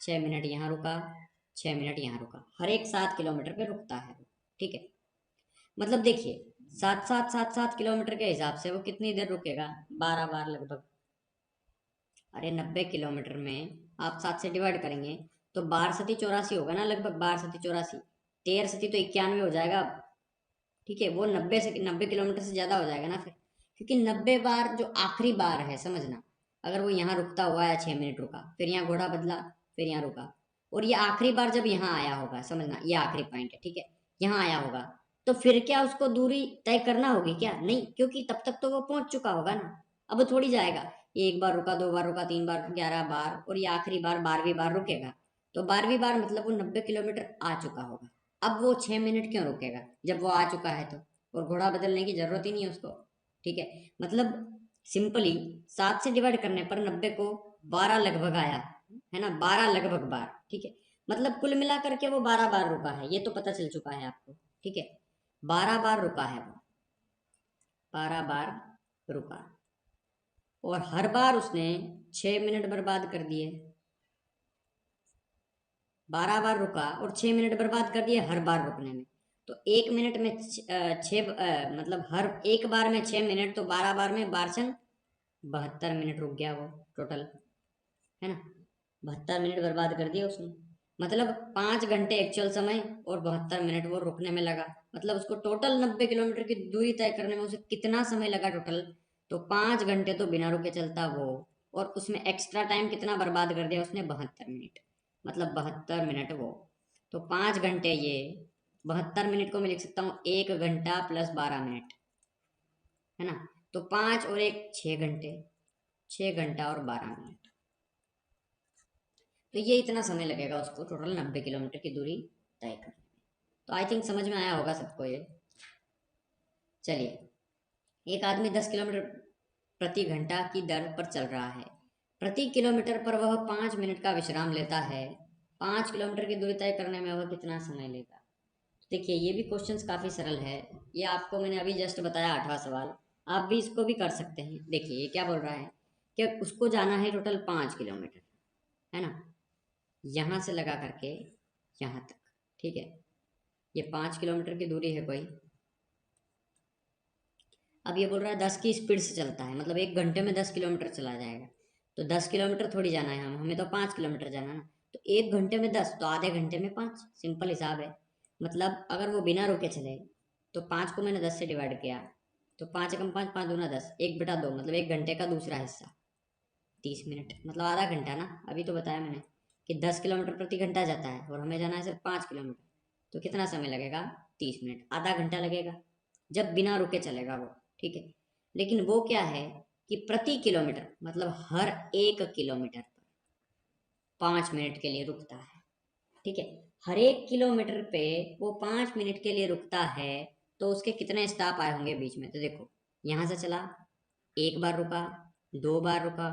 6 मिनट यहाँ रुका, 6 मिनट यहाँ रुका, हर एक 7 किलोमीटर पे रुकता है, ठीक है। मतलब देखिए 7 7 7 7 किलोमीटर के हिसाब से वो कितनी देर रुकेगा, 12 बार लगभग। अरे 90 किलोमीटर में आप 7 से डिवाइड करेंगे तो 12×7 = 84 होगा ना, लगभग 12×7 = 84, 13×7 = 91 हो जाएगा, ठीक है। वो 90 किलोमीटर से ज़्यादा हो जाएगा ना फिर, क्योंकि 90 बार जो आखिरी बार है, समझना, अगर वो यहाँ रुकता हुआ है 6 मिनट रुका, फिर यहाँ घोड़ा बदला, फिर यहाँ रुका, और ये आखिरी बार जब यहाँ आया होगा, समझना ये आखिरी पॉइंट है, ठीक है, यहाँ आया होगा, तो फिर क्या उसको दूरी तय करना होगी क्या, नहीं, क्योंकि तब तक तो वो पहुंच चुका होगा ना। अब थोड़ी जाएगा, ये 1 बार रुका, 2 बार रुका, 3 बार, 11 बार, और ये आखिरी बार 12वीं बार रुकेगा, तो 12वीं बार मतलब वो 90 किलोमीटर आ चुका होगा। अब वो 6 मिनट क्यों रुकेगा जब वो आ चुका है तो, और घोड़ा बदलने की जरूरत ही नहीं है उसको, ठीक है। मतलब सिंपली 7 से डिवाइड करने पर 90 को 12 लगभग आया है ना, 12 लगभग बार, ठीक है। मतलब कुल मिला करके वो 12 बार रुका है, ये तो पता चल चुका है आपको, ठीक है। 12 बार रुका है वो, 12 बार रुका, और हर बार उसने 6 मिनट बर्बाद कर दिए। 12 बार रुका और 6 मिनट बर्बाद कर दिए हर बार रुकने में, तो 1 मिनट में मतलब हर एक बार में 6 मिनट, तो 12 बार में 72 मिनट रुक गया वो टोटल, है ना। 72 मिनट बर्बाद कर दिया उसने। मतलब 5 घंटे एक्चुअल समय और 72 मिनट वो रुकने में लगा। मतलब उसको टोटल 90 किलोमीटर की दूरी तय करने में उसे कितना समय लगा टोटल? तो 5 घंटे तो बिना रुके चलता वो, और उसमें एक्स्ट्रा टाइम कितना बर्बाद कर दिया उसने? 72 मिनट। मतलब 72 मिनट वो, तो 5 घंटे ये, 72 मिनट को मैं लिख सकता हूँ 1 घंटा प्लस 12 मिनट, है ना। तो 5 और 1 6 घंटे, 6 घंटा और 12 मिनट। तो ये इतना समय लगेगा उसको टोटल 90 किलोमीटर की दूरी तय करने में। तो आई थिंक समझ में आया होगा सबको ये। चलिए, एक आदमी 10 किलोमीटर प्रति घंटा की दर पर चल रहा है। प्रति किलोमीटर पर वह 5 मिनट का विश्राम लेता है। 5 किलोमीटर की दूरी तय करने में वह कितना समय लेगा? देखिए, ये भी क्वेश्चंस काफ़ी सरल है। ये आपको मैंने अभी जस्ट बताया 8वां सवाल। आप भी इसको भी कर सकते हैं। देखिए ये क्या बोल रहा है कि उसको जाना है टोटल 5 किलोमीटर, है ना, यहाँ से लगा करके यहाँ तक, ठीक है। ये 5 किलोमीटर की दूरी है कोई। अब ये बोल रहा है 10 की स्पीड से चलता है, मतलब 1 घंटे में 10 किलोमीटर चला जाएगा। तो 10 किलोमीटर थोड़ी जाना है, हमें तो 5 किलोमीटर जाना है ना। तो 1 घंटे में 10, तो आधे घंटे में 5, सिंपल हिसाब है। मतलब अगर वो बिना रुके चले, तो 5 को मैंने 10 से डिवाइड किया, तो 5 एकम 5, 5 दूना 10, 1/2, मतलब 1 घंटे का दूसरा हिस्सा 30 मिनट, मतलब आधा घंटा ना। अभी तो बताया मैंने कि 10 किलोमीटर प्रति घंटा जाता है और हमें जाना है सिर्फ 5 किलोमीटर। तो कितना समय लगेगा? 30 मिनट, आधा घंटा लगेगा जब बिना रुके चलेगा वो, ठीक है। लेकिन वो क्या है कि प्रति किलोमीटर, मतलब हर 1 किलोमीटर पर 5 मिनट के लिए रुकता है, ठीक है। हर 1 किलोमीटर पे वो 5 मिनट के लिए रुकता है। तो उसके कितने स्टॉप आए होंगे बीच में? तो देखो, यहाँ से चला, 1 बार रुका, 2 बार रुका,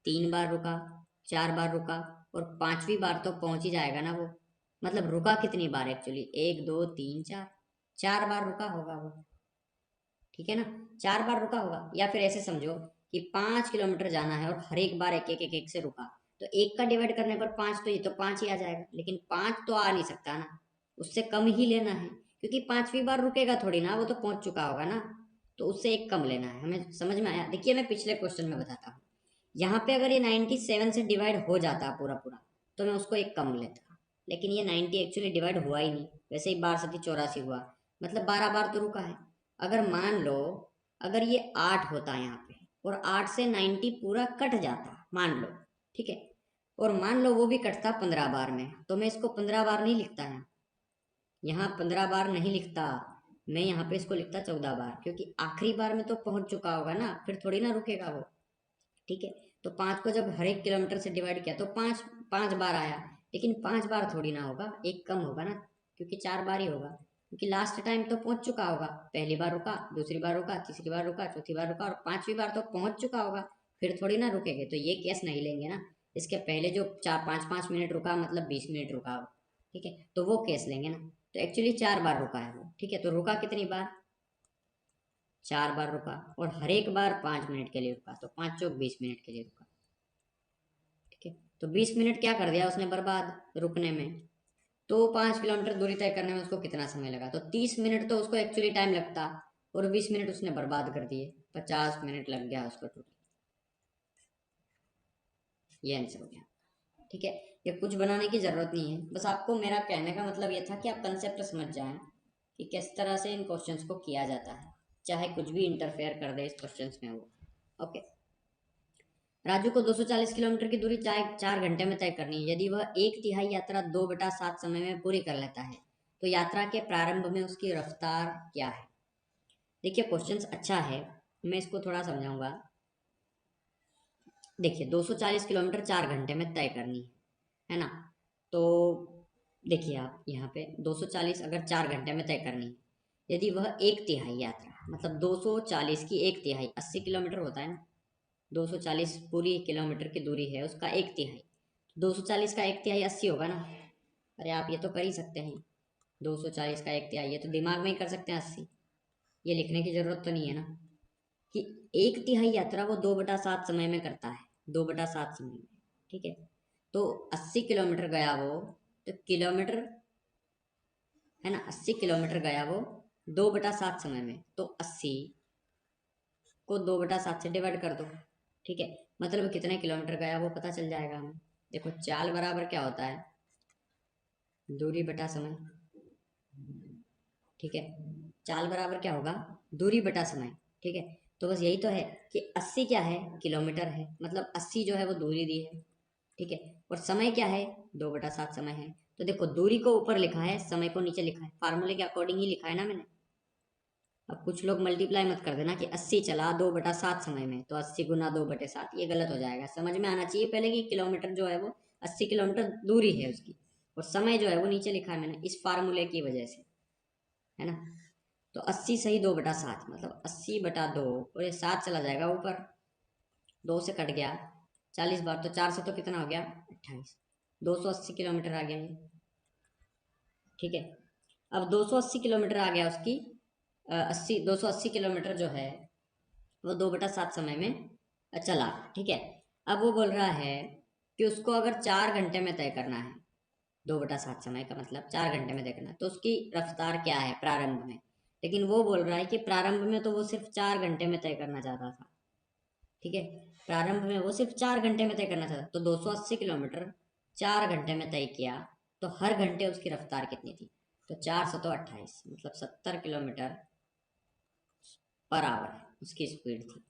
3 बार रुका, 4 बार रुका, और 5वीं बार तो पहुंच ही जाएगा ना वो। मतलब रुका कितनी बार एक्चुअली? 1 2 3 4, 4 बार रुका होगा वो, ठीक है ना। 4 बार रुका होगा, या फिर ऐसे समझो कि 5 किलोमीटर जाना है और हर एक बार एक एक एक एक से रुका। तो एक का डिवाइड करने पर 5, तो ये तो 5 ही आ जाएगा, लेकिन 5 तो आ नहीं सकता ना, उससे कम ही लेना है, क्योंकि 5वीं बार रुकेगा थोड़ी ना, वो तो पहुंच चुका होगा ना। तो उससे एक कम लेना है। हमें समझ में आया? देखिए मैं पिछले क्वेश्चन में बताता हूँ। यहाँ पे अगर ये 97 से डिवाइड हो जाता पूरा पूरा, तो मैं उसको एक कम लेता। लेकिन ये 90 एक्चुअली डिवाइड हुआ ही नहीं, वैसे ही 12×7 = 84 हुआ, मतलब 12 बार तो रुका है। अगर मान लो, अगर ये 8 होता यहाँ पे, और 8 से 90 पूरा कट जाता, मान लो, ठीक है, और मान लो वो भी कटता 15 बार में, तो मैं इसको 15 बार नहीं लिखता है, यहाँ 15 बार नहीं लिखता। मैं यहाँ पे इसको लिखता 14 बार, क्योंकि आखिरी बार में तो पहुंच चुका होगा ना, फिर थोड़ी ना रुकेगा वो, ठीक है। तो 5 को जब हर 1 किलोमीटर से डिवाइड किया तो 5 5 बार आया, लेकिन 5 बार थोड़ी ना होगा, एक कम होगा ना, क्योंकि 4 बार ही होगा, क्योंकि लास्ट टाइम तो पहुंच चुका होगा। पहली बार रुका, दूसरी बार रुका, तीसरी बार रुका, चौथी बार रुका, और 5वीं बार तो पहुंच चुका होगा, फिर थोड़ी ना रुकेंगे। तो ये केस नहीं लेंगे ना। इसके पहले जो 4 5 5 मिनट रुका, मतलब 20 मिनट रुका हो, ठीक है, तो वो केस लेंगे ना। तो एक्चुअली 4 बार रुका है वो, ठीक है। तो रुका कितनी बार? 4 बार रुका, और हर एक बार 5 मिनट के लिए रुका, तो 5 चौक 20 मिनट के लिए रुका, ठीक है। तो 20 मिनट क्या कर दिया उसने बर्बाद रुकने में। तो 5 किलोमीटर दूरी तय करने में उसको कितना समय लगा? तो 30 मिनट तो उसको एक्चुअली टाइम लगता, और 20 मिनट उसने बर्बाद कर दिए, 50 मिनट लग गया उसको टोटल। ये आंसर हो गया, ठीक है। ये कुछ बनाने की जरूरत नहीं है, बस आपको मेरा कहने का मतलब ये था कि आप कंसेप्ट समझ जाएं कि किस तरह से इन क्वेश्चंस को किया जाता है, चाहे कुछ भी इंटरफेयर कर दे इस क्वेश्चंस में वो। ओके। राजू को 240 किलोमीटर की दूरी 4 घंटे में तय करनी है। यदि वह 1/3 यात्रा 2/7 समय में पूरी कर लेता है, तो यात्रा के प्रारंभ में उसकी रफ्तार क्या है? देखिए क्वेश्चंस अच्छा है, मैं इसको थोड़ा समझाऊंगा। देखिए 240 किलोमीटर 4 घंटे में तय करनी है ना। तो देखिए आप यहाँ पे 240 अगर 4 घंटे में तय करनी है, यदि वह 1/3 यात्रा, मतलब 240 की 1/3, 80 किलोमीटर होता है ना, 240 पूरी किलोमीटर की दूरी है, उसका 1/3, 240 का 1/3 80 होगा ना। अरे आप ये तो कर ही सकते हैं, 240 का 1/3, ये तो दिमाग में ही कर सकते हैं 80। ये लिखने की जरूरत तो नहीं है ना कि 1/3 यात्रा वो 2/7 समय में करता है, 2/7 समय में, ठीक है। तो 80 किलोमीटर गया वो, तो किलोमीटर, है ना। 80 किलोमीटर गया वो 2/7 समय में, तो 80 को 2/7 से डिवाइड कर दो, ठीक है। मतलब कितने किलोमीटर गया वो पता चल जाएगा हमें। देखो चाल बराबर क्या होता है, दूरी बटा समय, ठीक है। चाल बराबर क्या होगा, दूरी बटा समय, ठीक है। तो बस यही तो है कि 80 क्या है, किलोमीटर है, मतलब 80 जो है वो दूरी दी है, ठीक है। और समय क्या है, 2/7 समय है। तो देखो दूरी को ऊपर लिखा है, समय को नीचे लिखा है, फार्मूले के अकॉर्डिंग ही लिखा है ना मैंने। अब कुछ लोग मल्टीप्लाई मत कर देना कि 80 चला 2/7 समय में, तो 80 गुना 2/7, ये गलत हो जाएगा। समझ में आना चाहिए पहले कि किलोमीटर जो है वो 80 किलोमीटर दूरी है उसकी, और समय जो है वो नीचे लिखा है मैंने इस फार्मूले की वजह से, है ना। तो 80 सही 2/7, मतलब 80/2, और ये 7 चला जाएगा ऊपर, 2 से कट गया, 40 बार तो 4 से तो कितना हो गया, 28, 280 किलोमीटर आ गया ये, ठीक है। अब 280 किलोमीटर आ गया उसकी, 280 किलोमीटर जो है वो 2/7 समय में चला, ठीक है। अब वो बोल रहा है कि उसको अगर 4 घंटे में तय करना है, 2/7 समय का मतलब 4 घंटे में तय करना है, तो उसकी रफ्तार क्या है प्रारंभ में। लेकिन वो बोल रहा है कि प्रारंभ में तो वो सिर्फ 4 घंटे में तय करना चाहता था, ठीक है। प्रारंभ में वो सिर्फ 4 घंटे में तय करना चाहता, तो 280 किलोमीटर 4 घंटे में तय किया, तो हर घंटे उसकी रफ्तार कितनी थी, तो 428, मतलब 70 किलोमीटर पर आवर उसकी स्पीड थी,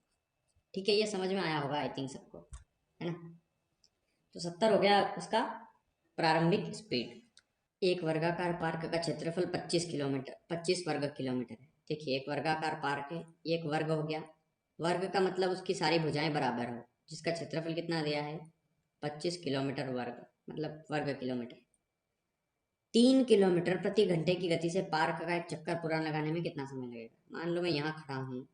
ठीक है। ये समझ में आया होगा आई थिंक सबको, है ना। तो 70 हो गया उसका प्रारंभिक स्पीड। एक वर्गाकार पार्क का क्षेत्रफल 25 किलोमीटर, 25 वर्ग किलोमीटर है। देखिए एक वर्गाकार पार्क है, एक वर्ग हो गया, वर्ग का मतलब उसकी सारी भुजाएं बराबर हो, जिसका क्षेत्रफल कितना दिया है, 25 किलोमीटर वर्ग, मतलब वर्ग किलोमीटर। 3 किलोमीटर प्रति घंटे की गति से पार्क का एक चक्कर पूरा लगाने में कितना समय लगेगा। मान लो मैं यहाँ खड़ा हूँ,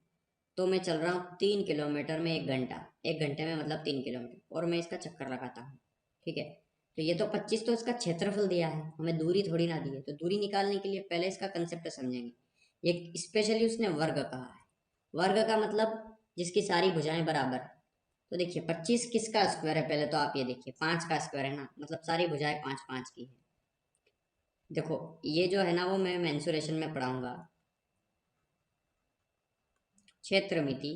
तो मैं चल रहा हूँ 3 किलोमीटर में 1 घंटा, 1 घंटे में मतलब 3 किलोमीटर, और मैं इसका चक्कर लगाता हूँ, ठीक है। तो ये तो 25 तो इसका क्षेत्रफल दिया है, हमें दूरी थोड़ी ना दी है। तो दूरी निकालने के लिए पहले इसका कंसेप्ट समझेंगे। ये स्पेशली उसने वर्ग कहा है, वर्ग का मतलब जिसकी सारी भुजाएं बराबर। तो देखिए 25 किसका स्क्वायर है, पहले तो आप ये देखिए 5 का स्क्वायर है ना, मतलब सारी भुजाएं 5 5 की है। देखो ये जो है ना वो मैं मेंसुरेशन में पढ़ाऊंगा, क्षेत्र मिति,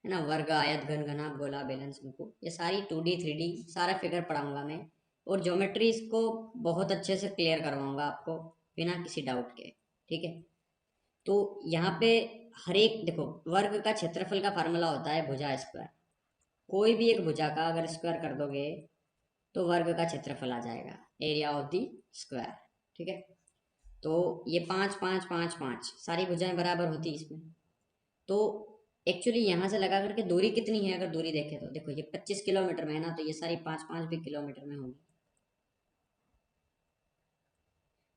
है ना, वर्ग आयत घन घनाभ गोला बेलन शंकु, ये सारी 2D 3D सारा फिगर पढ़ाऊंगा मैं। और ज्योमेट्री इसको बहुत अच्छे से क्लियर करवाऊंगा आपको बिना किसी डाउट के, ठीक है। तो यहाँ पे हर एक देखो, वर्ग का क्षेत्रफल का फार्मूला होता है भुजा स्क्वायर। कोई भी एक भुजा का अगर स्क्वायर कर दोगे तो वर्ग का क्षेत्रफल आ जाएगा, एरिया ऑफ दी स्क्वायर, ठीक है। तो ये 5 5 5 5 सारी भुजाएं बराबर होती है इसमें। तो एक्चुअली यहाँ से लगा करके दूरी कितनी है, अगर दूरी देखें तो देखो ये 25 किलोमीटर में है ना, तो ये सारी 5 5 भी किलोमीटर में होगी।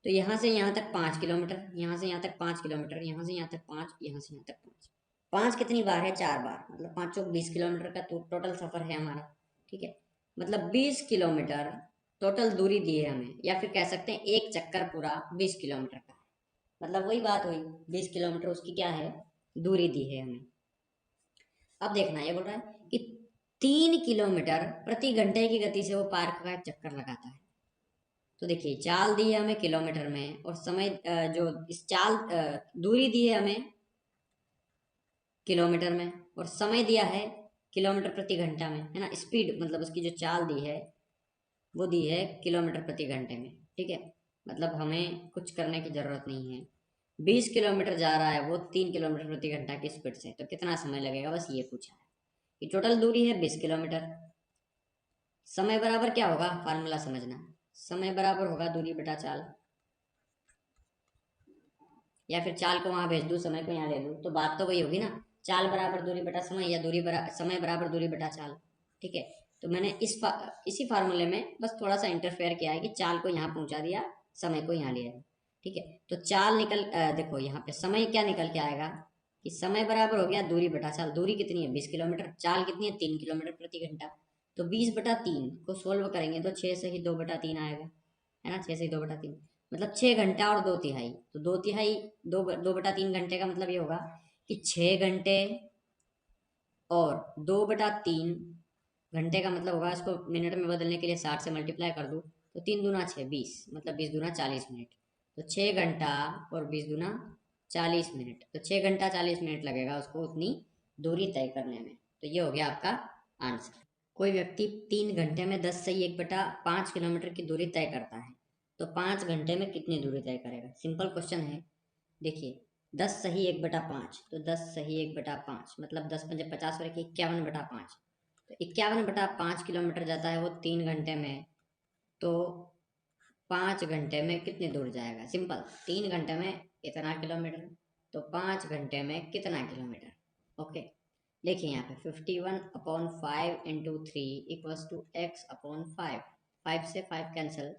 तो यहाँ से यहाँ तक 5 किलोमीटर, यहाँ से यहाँ तक 5 किलोमीटर, यहाँ से यहाँ तक 5, यहाँ से यहाँ तक 5, 5 कितनी बार है, 4 बार, मतलब 5 चौक 20 किलोमीटर का टोटल सफर है हमारा, ठीक है। मतलब 20 किलोमीटर टोटल दूरी दी है हमें, या फिर कह सकते हैं एक चक्कर पूरा 20 किलोमीटर का है। मतलब वही बात हुई, 20 किलोमीटर उसकी क्या है, दूरी दी है हमें। अब देखना ये बोल रहा है कि 3 किलोमीटर प्रति घंटे की गति से वो पार्क का एक चक्कर लगाता है। तो देखिए चाल दी है हमें किलोमीटर में, और समय जो इस चाल दूरी दी है हमें किलोमीटर में, और समय दिया है किलोमीटर प्रति घंटा में, है ना। स्पीड मतलब उसकी जो चाल दी है वो दी है किलोमीटर प्रति घंटे में, ठीक है। मतलब हमें कुछ करने की जरूरत नहीं है। 20 किलोमीटर जा रहा है वो 3 किलोमीटर प्रति घंटा की स्पीड से, तो कितना समय लगेगा, बस ये पूछा है। कि टोटल दूरी है 20 किलोमीटर, समय बराबर क्या होगा, फार्मूला समझना, समय बराबर होगा दूरी बटा चाल, या फिर चाल को वहां भेज दूं समय को यहाँ ले लूं, तो बात तो वही होगी ना, चाल बराबर दूरी बटा समय, या समय बराबर दूरी बटा चाल, ठीक है। तो मैंने इसी फार्मूले में बस थोड़ा सा इंटरफेयर किया है कि चाल को यहाँ पहुंचा दिया, समय को यहाँ लिया, ठीक है। तो चाल देखो यहाँ पे समय क्या निकल के आएगा कि समय बराबर हो गया दूरी बटा चाल, दूरी कितनी है 20 किलोमीटर, चाल कितनी है 3 किलोमीटर प्रति घंटा। तो 20/3 को सोल्व करेंगे तो 6 से ही 2/3 आएगा, है ना, 6 से ही 2/3, मतलब 6 घंटा और 2 तिहाई। तो 2 तिहाई 2/3 घंटे का मतलब ये होगा कि 6 घंटे और 2/3 घंटे का मतलब होगा, इसको मिनट में बदलने के लिए 60 से मल्टीप्लाई कर दूँ तो 3 दूना 6 20, मतलब 20 दूना 40 मिनट। तो 6 घंटा और 20 दूना 40 मिनट, तो 6 घंटा 40 मिनट लगेगा उसको उतनी दूरी तय करने में। तो ये हो गया आपका आंसर। कोई व्यक्ति 3 घंटे में 10 सही 1/5 किलोमीटर की दूरी तय करता है, तो 5 घंटे में कितनी दूरी तय करेगा? सिंपल क्वेश्चन है। देखिए 10 सही 1/5, तो 10 सही 1/5 मतलब 10×5 = 50 और 51/5, तो 51/5 किलोमीटर जाता है वो 3 घंटे में। तो 5 घंटे में कितनी दूर जाएगा? सिंपल, 3 घंटे में इतना किलोमीटर, तो 5 घंटे में कितना किलोमीटर? ओके, देखिए यहाँ पे 51/5 × 3 = x/5। 5 से 5 कैंसिल,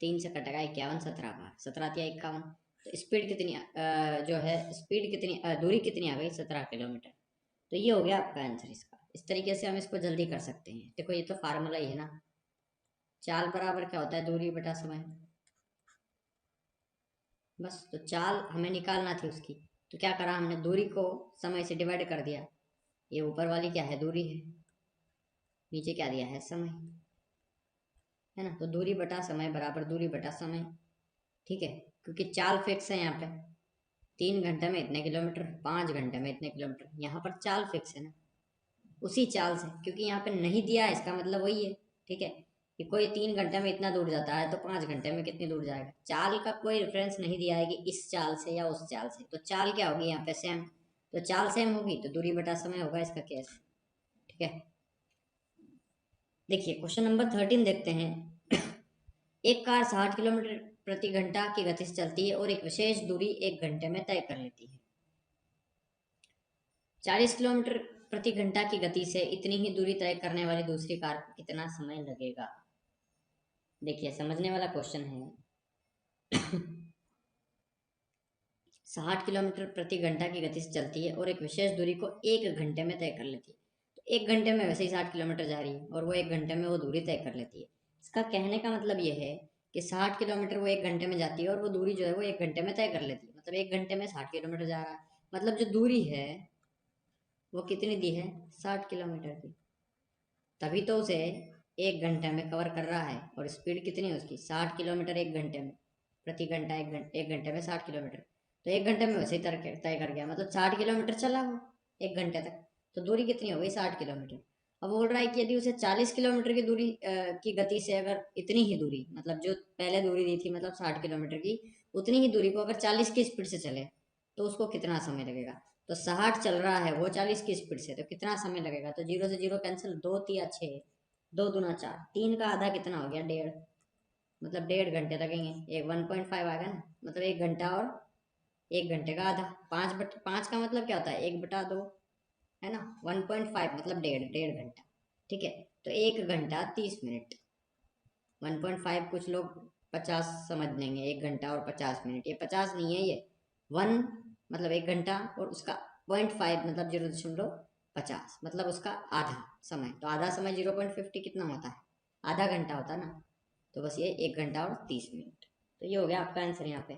3 से कटेगा 51, 17 बार, 17×51। तो स्पीड कितनी जो है स्पीड कितनी दूरी कितनी आ गई? 17 किलोमीटर। तो ये हो गया आपका आंसर इसका। इस तरीके से हम इसको जल्दी कर सकते हैं। देखो ये तो फार्मूला ही है ना, चाल बराबर क्या होता है? दूरी बटा समय। बस, तो चाल हमें निकालना थी उसकी, तो क्या करा हमने? दूरी को समय से डिवाइड कर दिया। ये ऊपर वाली क्या है? दूरी है, नीचे क्या दिया है? समय, है ना। तो दूरी बटा समय बराबर दूरी बटा समय, ठीक है। क्योंकि चाल फिक्स है यहाँ पे, 3 घंटे में इतने किलोमीटर, 5 घंटे में इतने किलोमीटर, यहाँ पर चाल फिक्स है ना, उसी चाल से। क्योंकि यहाँ पे नहीं दिया है, इसका मतलब वही है, ठीक है, कि कोई 3 घंटे में इतना दूर जाता है तो 5 घंटे में कितनी दूर जाएगा। चाल का कोई रेफरेंस नहीं दिया है कि इस चाल से या उस चाल से, तो चाल क्या होगी यहाँ पे? सेम। तो चाल सेम होगी तो दूरी बटा समय होगा इसका केस, ठीक है। देखिए क्वेश्चन नंबर 13 देखते हैं। एक कार 60 किलोमीटर प्रति घंटा की गति से चलती है और एक विशेष दूरी 1 घंटे में तय कर लेती है। 40 किलोमीटर प्रति घंटा की गति से इतनी ही दूरी तय करने वाली दूसरी कार को कितना समय लगेगा? देखिए समझने वाला क्वेश्चन है। 60 किलोमीटर प्रति घंटा की गति से चलती है और एक विशेष दूरी को 1 घंटे में तय कर लेती है। तो 1 घंटे में वैसे ही 60 किलोमीटर जा रही है और वो 1 घंटे में वो दूरी तय कर लेती है। इसका कहने का मतलब ये है कि 60 किलोमीटर वो 1 घंटे में जाती है और वो दूरी जो है वो 1 घंटे में तय कर लेती है। मतलब 1 घंटे में 60 किलोमीटर जा रहा है, मतलब जो दूरी है वो कितनी दी है? 60 किलोमीटर की। तभी तो उसे 1 घंटे में कवर कर रहा है। और स्पीड कितनी है उसकी? 60 किलोमीटर 1 घंटे में, प्रति घंटा 1 घंटे में 60 किलोमीटर। तो 1 घंटे में वैसे ही तय कर गया, मतलब 60 किलोमीटर चला वो 1 घंटे तक। तो दूरी कितनी हो गई? 60 किलोमीटर। अब बोल रहा है कि यदि उसे 40 किलोमीटर की दूरी की गति से, अगर इतनी ही दूरी, मतलब जो पहले दूरी दी थी मतलब 60 किलोमीटर की, उतनी ही दूरी को अगर 40 की स्पीड से चले तो उसको कितना समय लगेगा? तो 60 चल रहा है वो 40 की स्पीड से, तो कितना समय लगेगा? तो 0 से 0 कैंसिल, 2×3 = 6, 2×2 = 4, 3 का आधा कितना हो गया? 1.5, मतलब 1.5 घंटे लगेंगे। एक 1.5 आ गया ना, मतलब 1 घंटा और 1 घंटे का आधा। 5 का मतलब क्या होता है? 1/2, है ना। 1.5 मतलब 1.5 घंटा, ठीक है। तो 1 घंटा 30 मिनट। 1.5 कुछ लोग 50 समझ लेंगे, 1 घंटा और 50 मिनट, ये 50 नहीं है, ये 1 मतलब 1 घंटा और उसका 0.5 मतलब 0.50, मतलब उसका आधा समय। तो आधा समय 0.50 कितना होता है? आधा घंटा होता है ना। तो बस ये 1 घंटा और 30 मिनट। तो ये हो गया आपका आंसर यहाँ पे।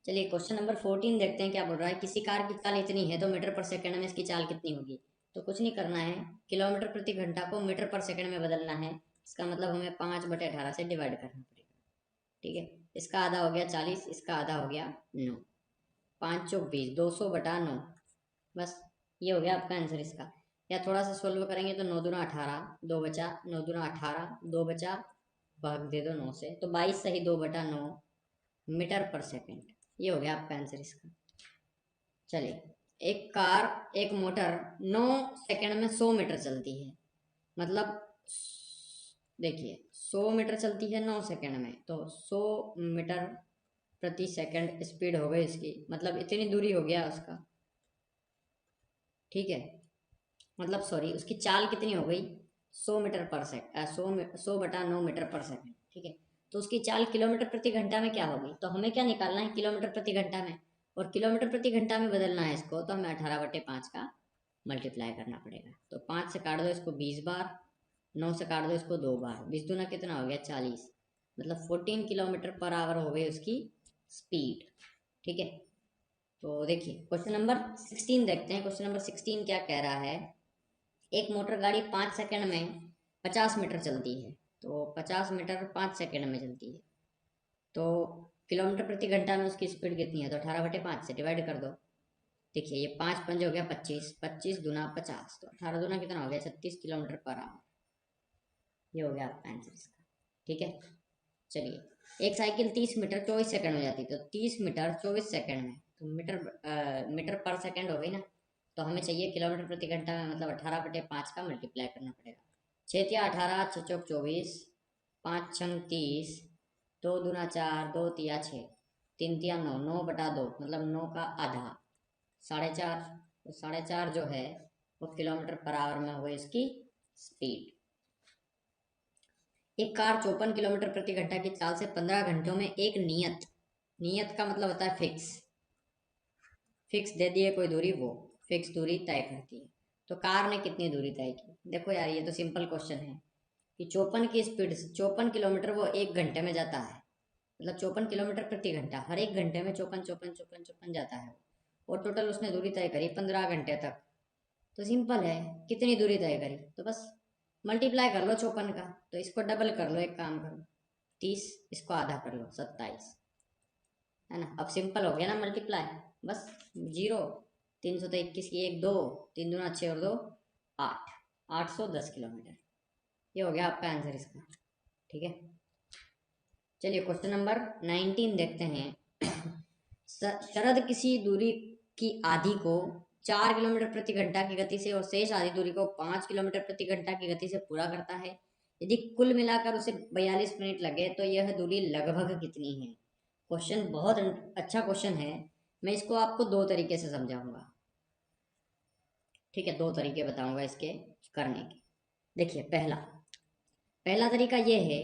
चलिए क्वेश्चन नंबर 14 देखते हैं क्या बोल रहा है। किसी कार की चाल इतनी है तो मीटर पर सेकंड में इसकी चाल कितनी होगी? तो कुछ नहीं करना है, किलोमीटर प्रति घंटा को मीटर पर सेकंड में बदलना है। इसका मतलब हमें 5/18 से डिवाइड करना पड़ेगा, ठीक है। इसका आधा हो गया 40, इसका आधा हो गया 9, 5×4 = 20, 200/9। बस ये हो गया आपका आंसर इसका। या थोड़ा सा सोल्व करेंगे तो 9×2 = 18, 2 बचा, 9×2 = 18, 2 बचा, भाग दे दो 9 से, तो 22 सही 2/9 मीटर पर सेकंड। ये हो गया आपका आंसर इसका। चलिए, एक मोटर 9 सेकंड में 100 मीटर चलती है, मतलब देखिए 100 मीटर चलती है 9 सेकंड में, तो 100 मीटर प्रति सेकंड स्पीड हो गई इसकी, मतलब इतनी दूरी हो गया उसका, ठीक है। मतलब सॉरी, उसकी चाल कितनी हो गई? 100 मीटर पर सेकंड, 100/9 मीटर पर सेकंड, ठीक है। तो उसकी चाल किलोमीटर प्रति घंटा में क्या होगी? तो हमें क्या निकालना है? किलोमीटर प्रति घंटा में, और किलोमीटर प्रति घंटा में बदलना है इसको, तो हमें 18/5 का मल्टीप्लाई करना पड़ेगा। तो 5 से काट दो इसको 20 बार, 9 से काट दो इसको 2 बार, 20 दूना कितना हो गया? 40, मतलब 14 किलोमीटर पर आवर हो गई उसकी स्पीड, ठीक है। तो देखिए क्वेश्चन नंबर 16 देखते हैं। क्वेश्चन नंबर 16 क्या कह रहा है। एक मोटर गाड़ी 5 सेकंड में 50 मीटर चलती है, तो 50 मीटर 5 सेकंड में चलती है, तो किलोमीटर प्रति घंटा में उसकी स्पीड कितनी है, तो 18/5 से डिवाइड कर दो। देखिए ये 5×5 हो गया 25, 25 दूना 50, तो 18 दूना कितना हो गया 36 किलोमीटर पर आवर। ये हो गया आपका आंसर इसका। ठीक है, चलिए एक साइकिल 30 मीटर 24 सेकंड में जाती है, तो 30 मीटर 24 सेकंड में, तो मीटर पर सेकंड हो गई ना, तो हमें चाहिए किलोमीटर प्रति घंटा में, मतलब 18/5 का मल्टीप्लाई करना पड़ेगा। 6×18, 6×4 = 24, 5×6 = 30, 2×2 = 4, 2×3 = 6, 3×3 = 9, 9/2 मतलब 9 का आधा, 4.5। तो 4.5 जो है वो किलोमीटर पर आवर में हुई इसकी स्पीड। एक कार 54 किलोमीटर प्रति घंटा की चाल से 15 घंटों में एक नियत, नियत का मतलब होता है फिक्स दे दिए कोई दूरी, वो फिक्स दूरी तय करती है। तो कार ने कितनी दूरी तय की? देखो यार ये तो सिंपल क्वेश्चन है कि 54 की स्पीड से 54 किलोमीटर वो एक घंटे में जाता है, मतलब 54 किलोमीटर प्रति घंटा, हर एक घंटे में 54 54 54 54 जाता है, और टोटल उसने दूरी तय करी 15 घंटे तक। तो सिंपल है, कितनी दूरी तय करी, तो बस मल्टीप्लाई कर लो 54 का, तो इसको डबल कर लो, एक काम करो 30, इसको आधा कर लो 27, है ना। अब सिंपल हो गया ना मल्टीप्लाई, बस जीरो, 321 की 1 2, 3×2 = 6 और 2 8, 810 किलोमीटर। ये हो गया आपका आंसर इसका। ठीक है, चलिए क्वेश्चन नंबर 19 देखते हैं। शरद किसी दूरी की आधी को 4 किलोमीटर प्रति घंटा की गति से और शेष आधी दूरी को 5 किलोमीटर प्रति घंटा की गति से पूरा करता है। यदि कुल मिलाकर उसे 42 मिनट लगे तो यह दूरी लगभग कितनी है? क्वेश्चन बहुत अच्छा क्वेश्चन है। मैं इसको आपको दो तरीके से समझाऊंगा। ठीक है, दो तरीके बताऊंगा इसके करने के। देखिए पहला पहला तरीका यह है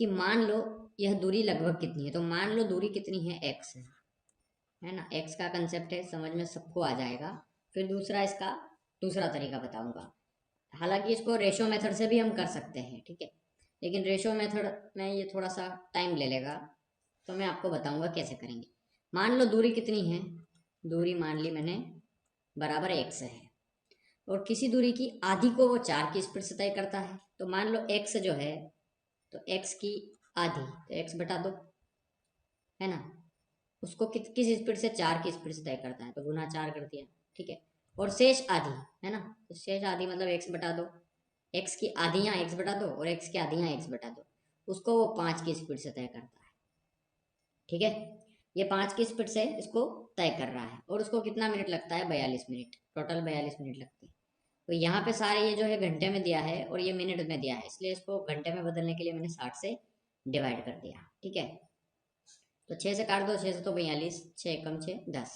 कि मान लो यह दूरी लगभग कितनी है, तो मान लो दूरी कितनी है, x है ना, x का कंसेप्ट है, समझ में सबको आ जाएगा। फिर दूसरा इसका दूसरा तरीका बताऊंगा। हालांकि इसको रेशो मेथड से भी हम कर सकते हैं, ठीक है, लेकिन रेशो मेथड में ये थोड़ा सा टाइम ले लेगा, तो मैं आपको बताऊंगा कैसे करेंगे। मान लो दूरी कितनी है, दूरी मान ली मैंने बराबर x है, और किसी दूरी की आधी को वो 4 की स्पीड से तय करता है। तो मान लो x जो है, तो x की आधी, तो x बटा दो, है ना, उसको किस स्पीड से, 4 की स्पीड से तय करता है, तो गुना 4 कर दिया। ठीक है, और शेष आधी, है ना, तो शेष आधी मतलब x बटा दो, x की आधियाँ x बटा दो और x की आधियाँ x बटा दो, उसको वो 5 की स्पीड से तय करता है। ठीक है, ये 5 की स्पीड से इसको तय कर रहा है, और उसको कितना मिनट लगता है, 42 मिनट, टोटल 42 मिनट लगते हैं। तो यहाँ पे सारे ये जो है घंटे में दिया है और ये मिनट में दिया है, इसलिए इसको घंटे में बदलने के लिए मैंने 60 से डिवाइड कर दिया। ठीक है, तो 6 से काट दो, 6 से तो 42, 6 कम 6 10।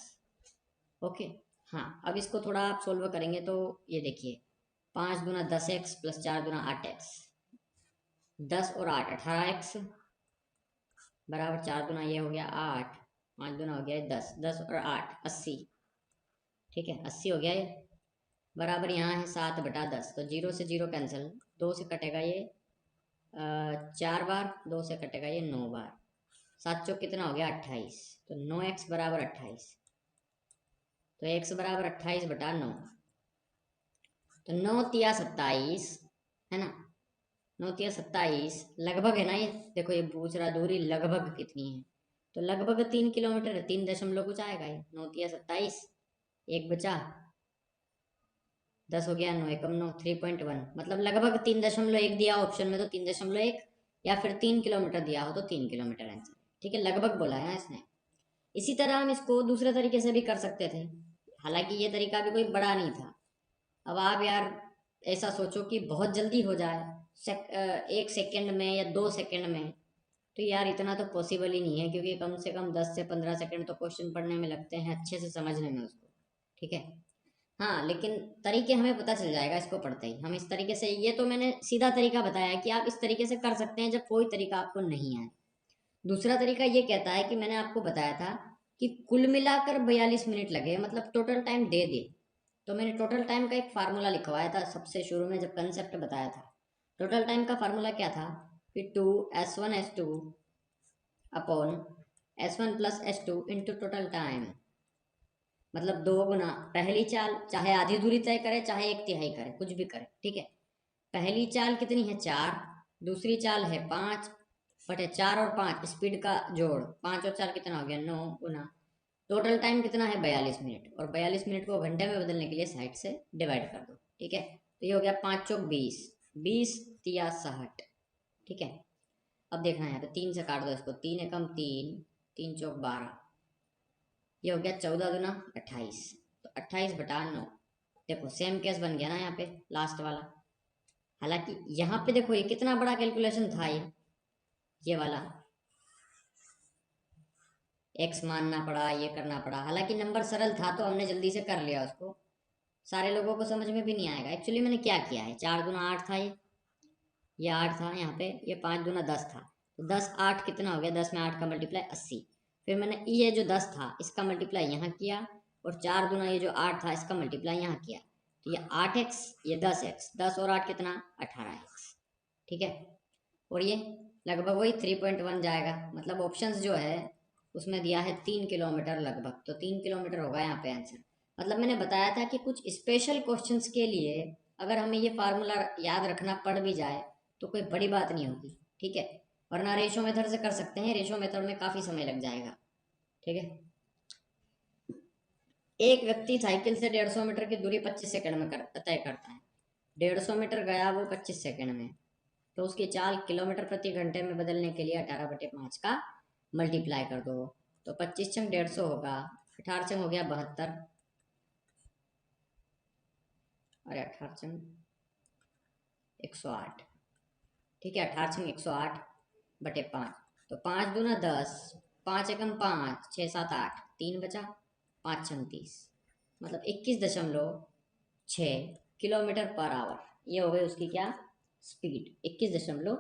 ओके, हाँ अब इसको थोड़ा आप सोल्व करेंगे तो ये देखिए 5×10x + 4×8x, 10 और 8 18x बराबर 4×, ये हो गया 8, 5×2 हो गया 10, 10 और 8 80। ठीक है, 80 हो गया ये, बराबर यहाँ है 7/10, तो 0 से 0 कैंसिल, 2 से कटेगा ये 4 बार, 2 से कटेगा ये 9 बार, 7 चौक कितना हो गया 28, तो 9x बराबर 28, तो x बराबर 28/9, तो 9×3 = 27, है ना, 9×3 = 27, लगभग है ना ये, देखो ये पूछ रहा दूरी लगभग कितनी है, तो लगभग 3 किलोमीटर है, 3 दशमलव कुछ आएगा ये, 9×3 = 27, एक बचा 10 हो गया, 9 एकम 9, 3.1, मतलब लगभग 3.1 दिया ऑप्शन में तो 3.1, या फिर 3 किलोमीटर दिया हो तो 3 किलोमीटर आंसर। ठीक है, लगभग बोला है ना इसने। इसी तरह हम इसको दूसरे तरीके से भी कर सकते थे, हालांकि ये तरीका भी कोई बड़ा नहीं था। अब आप यार ऐसा सोचो कि बहुत जल्दी हो जाए, 1 सेकेंड में या 2 सेकेंड में, तो यार इतना तो पॉसिबल ही नहीं है, क्योंकि कम से कम 10 से 15 सेकेंड तो क्वेश्चन पढ़ने में लगते हैं, अच्छे से समझने में उसको। ठीक है, हाँ लेकिन तरीके हमें पता चल जाएगा इसको पढ़ते ही, हम इस तरीके से, ये तो मैंने सीधा तरीका बताया है कि आप इस तरीके से कर सकते हैं जब कोई तरीका आपको नहीं आए। दूसरा तरीका ये कहता है कि मैंने आपको बताया था कि कुल मिलाकर 42 मिनट लगे, मतलब टोटल टाइम दे दे, तो मैंने टोटल टाइम का एक फार्मूला लिखवाया था सबसे शुरू में जब कंसेप्ट बताया था। टोटल टाइम का फार्मूला क्या था कि 2s1s2 upon s1 + s2 into total time, मतलब 2 गुना पहली चाल, चाहे आधी दूरी तय करे चाहे 1/3 करे, कुछ भी करे। ठीक है, पहली चाल कितनी है 4, दूसरी चाल है 5, बटे 4 और 5 स्पीड का जोड़, 5 और 4 कितना हो गया 9 गुना टोटल टाइम कितना है 42 मिनट, और 42 मिनट को घंटे में बदलने के लिए 60 से डिवाइड कर दो। ठीक है, तो ये हो गया 5 चौक 20, 20 तिया 60। ठीक है, अब देखना है यहाँ पे 3 से काट दो इसको, 3 एकम 3, 3 चौक 12, ये हो गया 14 दूना 28, तो 28/9। देखो सेम केस बन गया ना यहाँ पे लास्ट वाला। हालांकि यहाँ पे देखो ये कितना बड़ा कैलकुलेशन था, ये वाला एक्स मानना पड़ा, ये करना पड़ा। हालांकि नंबर सरल था तो हमने जल्दी से कर लिया उसको, सारे लोगों को समझ में भी नहीं आएगा। एक्चुअली मैंने क्या किया है, 4 दूना 8 था, ये 8 था यहाँ पे, ये 5 दूना 10 था, तो 10 8 कितना हो गया, 10 में 8 का मल्टीप्लाई 80। फिर मैंने ये जो 10 था इसका मल्टीप्लाई यहाँ किया, और 4 दूना ये जो 8 था इसका मल्टीप्लाई यहाँ किया, तो ये 8x, ये 10x, 10 और 8 कितना 18x। ठीक है, और ये लगभग वही 3.1 जाएगा। मतलब ऑप्शंस जो है उसमें दिया है 3 किलोमीटर लगभग, तो 3 किलोमीटर होगा यहाँ पे आंसर। मतलब मैंने बताया था कि कुछ स्पेशल क्वेश्चंस के लिए अगर हमें ये फार्मूला याद रखना पड़ भी जाए तो कोई बड़ी बात नहीं होगी। ठीक है, वरना रेशो मेथड से कर सकते हैं, रेशो मेथड में काफ़ी समय लग जाएगा। ठीक है, एक व्यक्ति साइकिल से 150 मीटर की दूरी 25 सेकंड में तय करता है। 150 मीटर गया वो 25 सेकंड में, तो उसकी चाल किलोमीटर प्रति घंटे में बदलने के लिए 18/5 का मल्टीप्लाई कर दो। तो 25 चंग 150 होगा, 18 चंग हो गया 72, अरे 18 चंग 108। ठीक है, 18 चंग 108/5, तो 5 दूना 10, 5 एकम 5, 6 7 8, 3 बचा, 5 चंग 30, मतलब 21.6 किलोमीटर पर आवर। ये हो गई उसकी क्या स्पीड, 21.6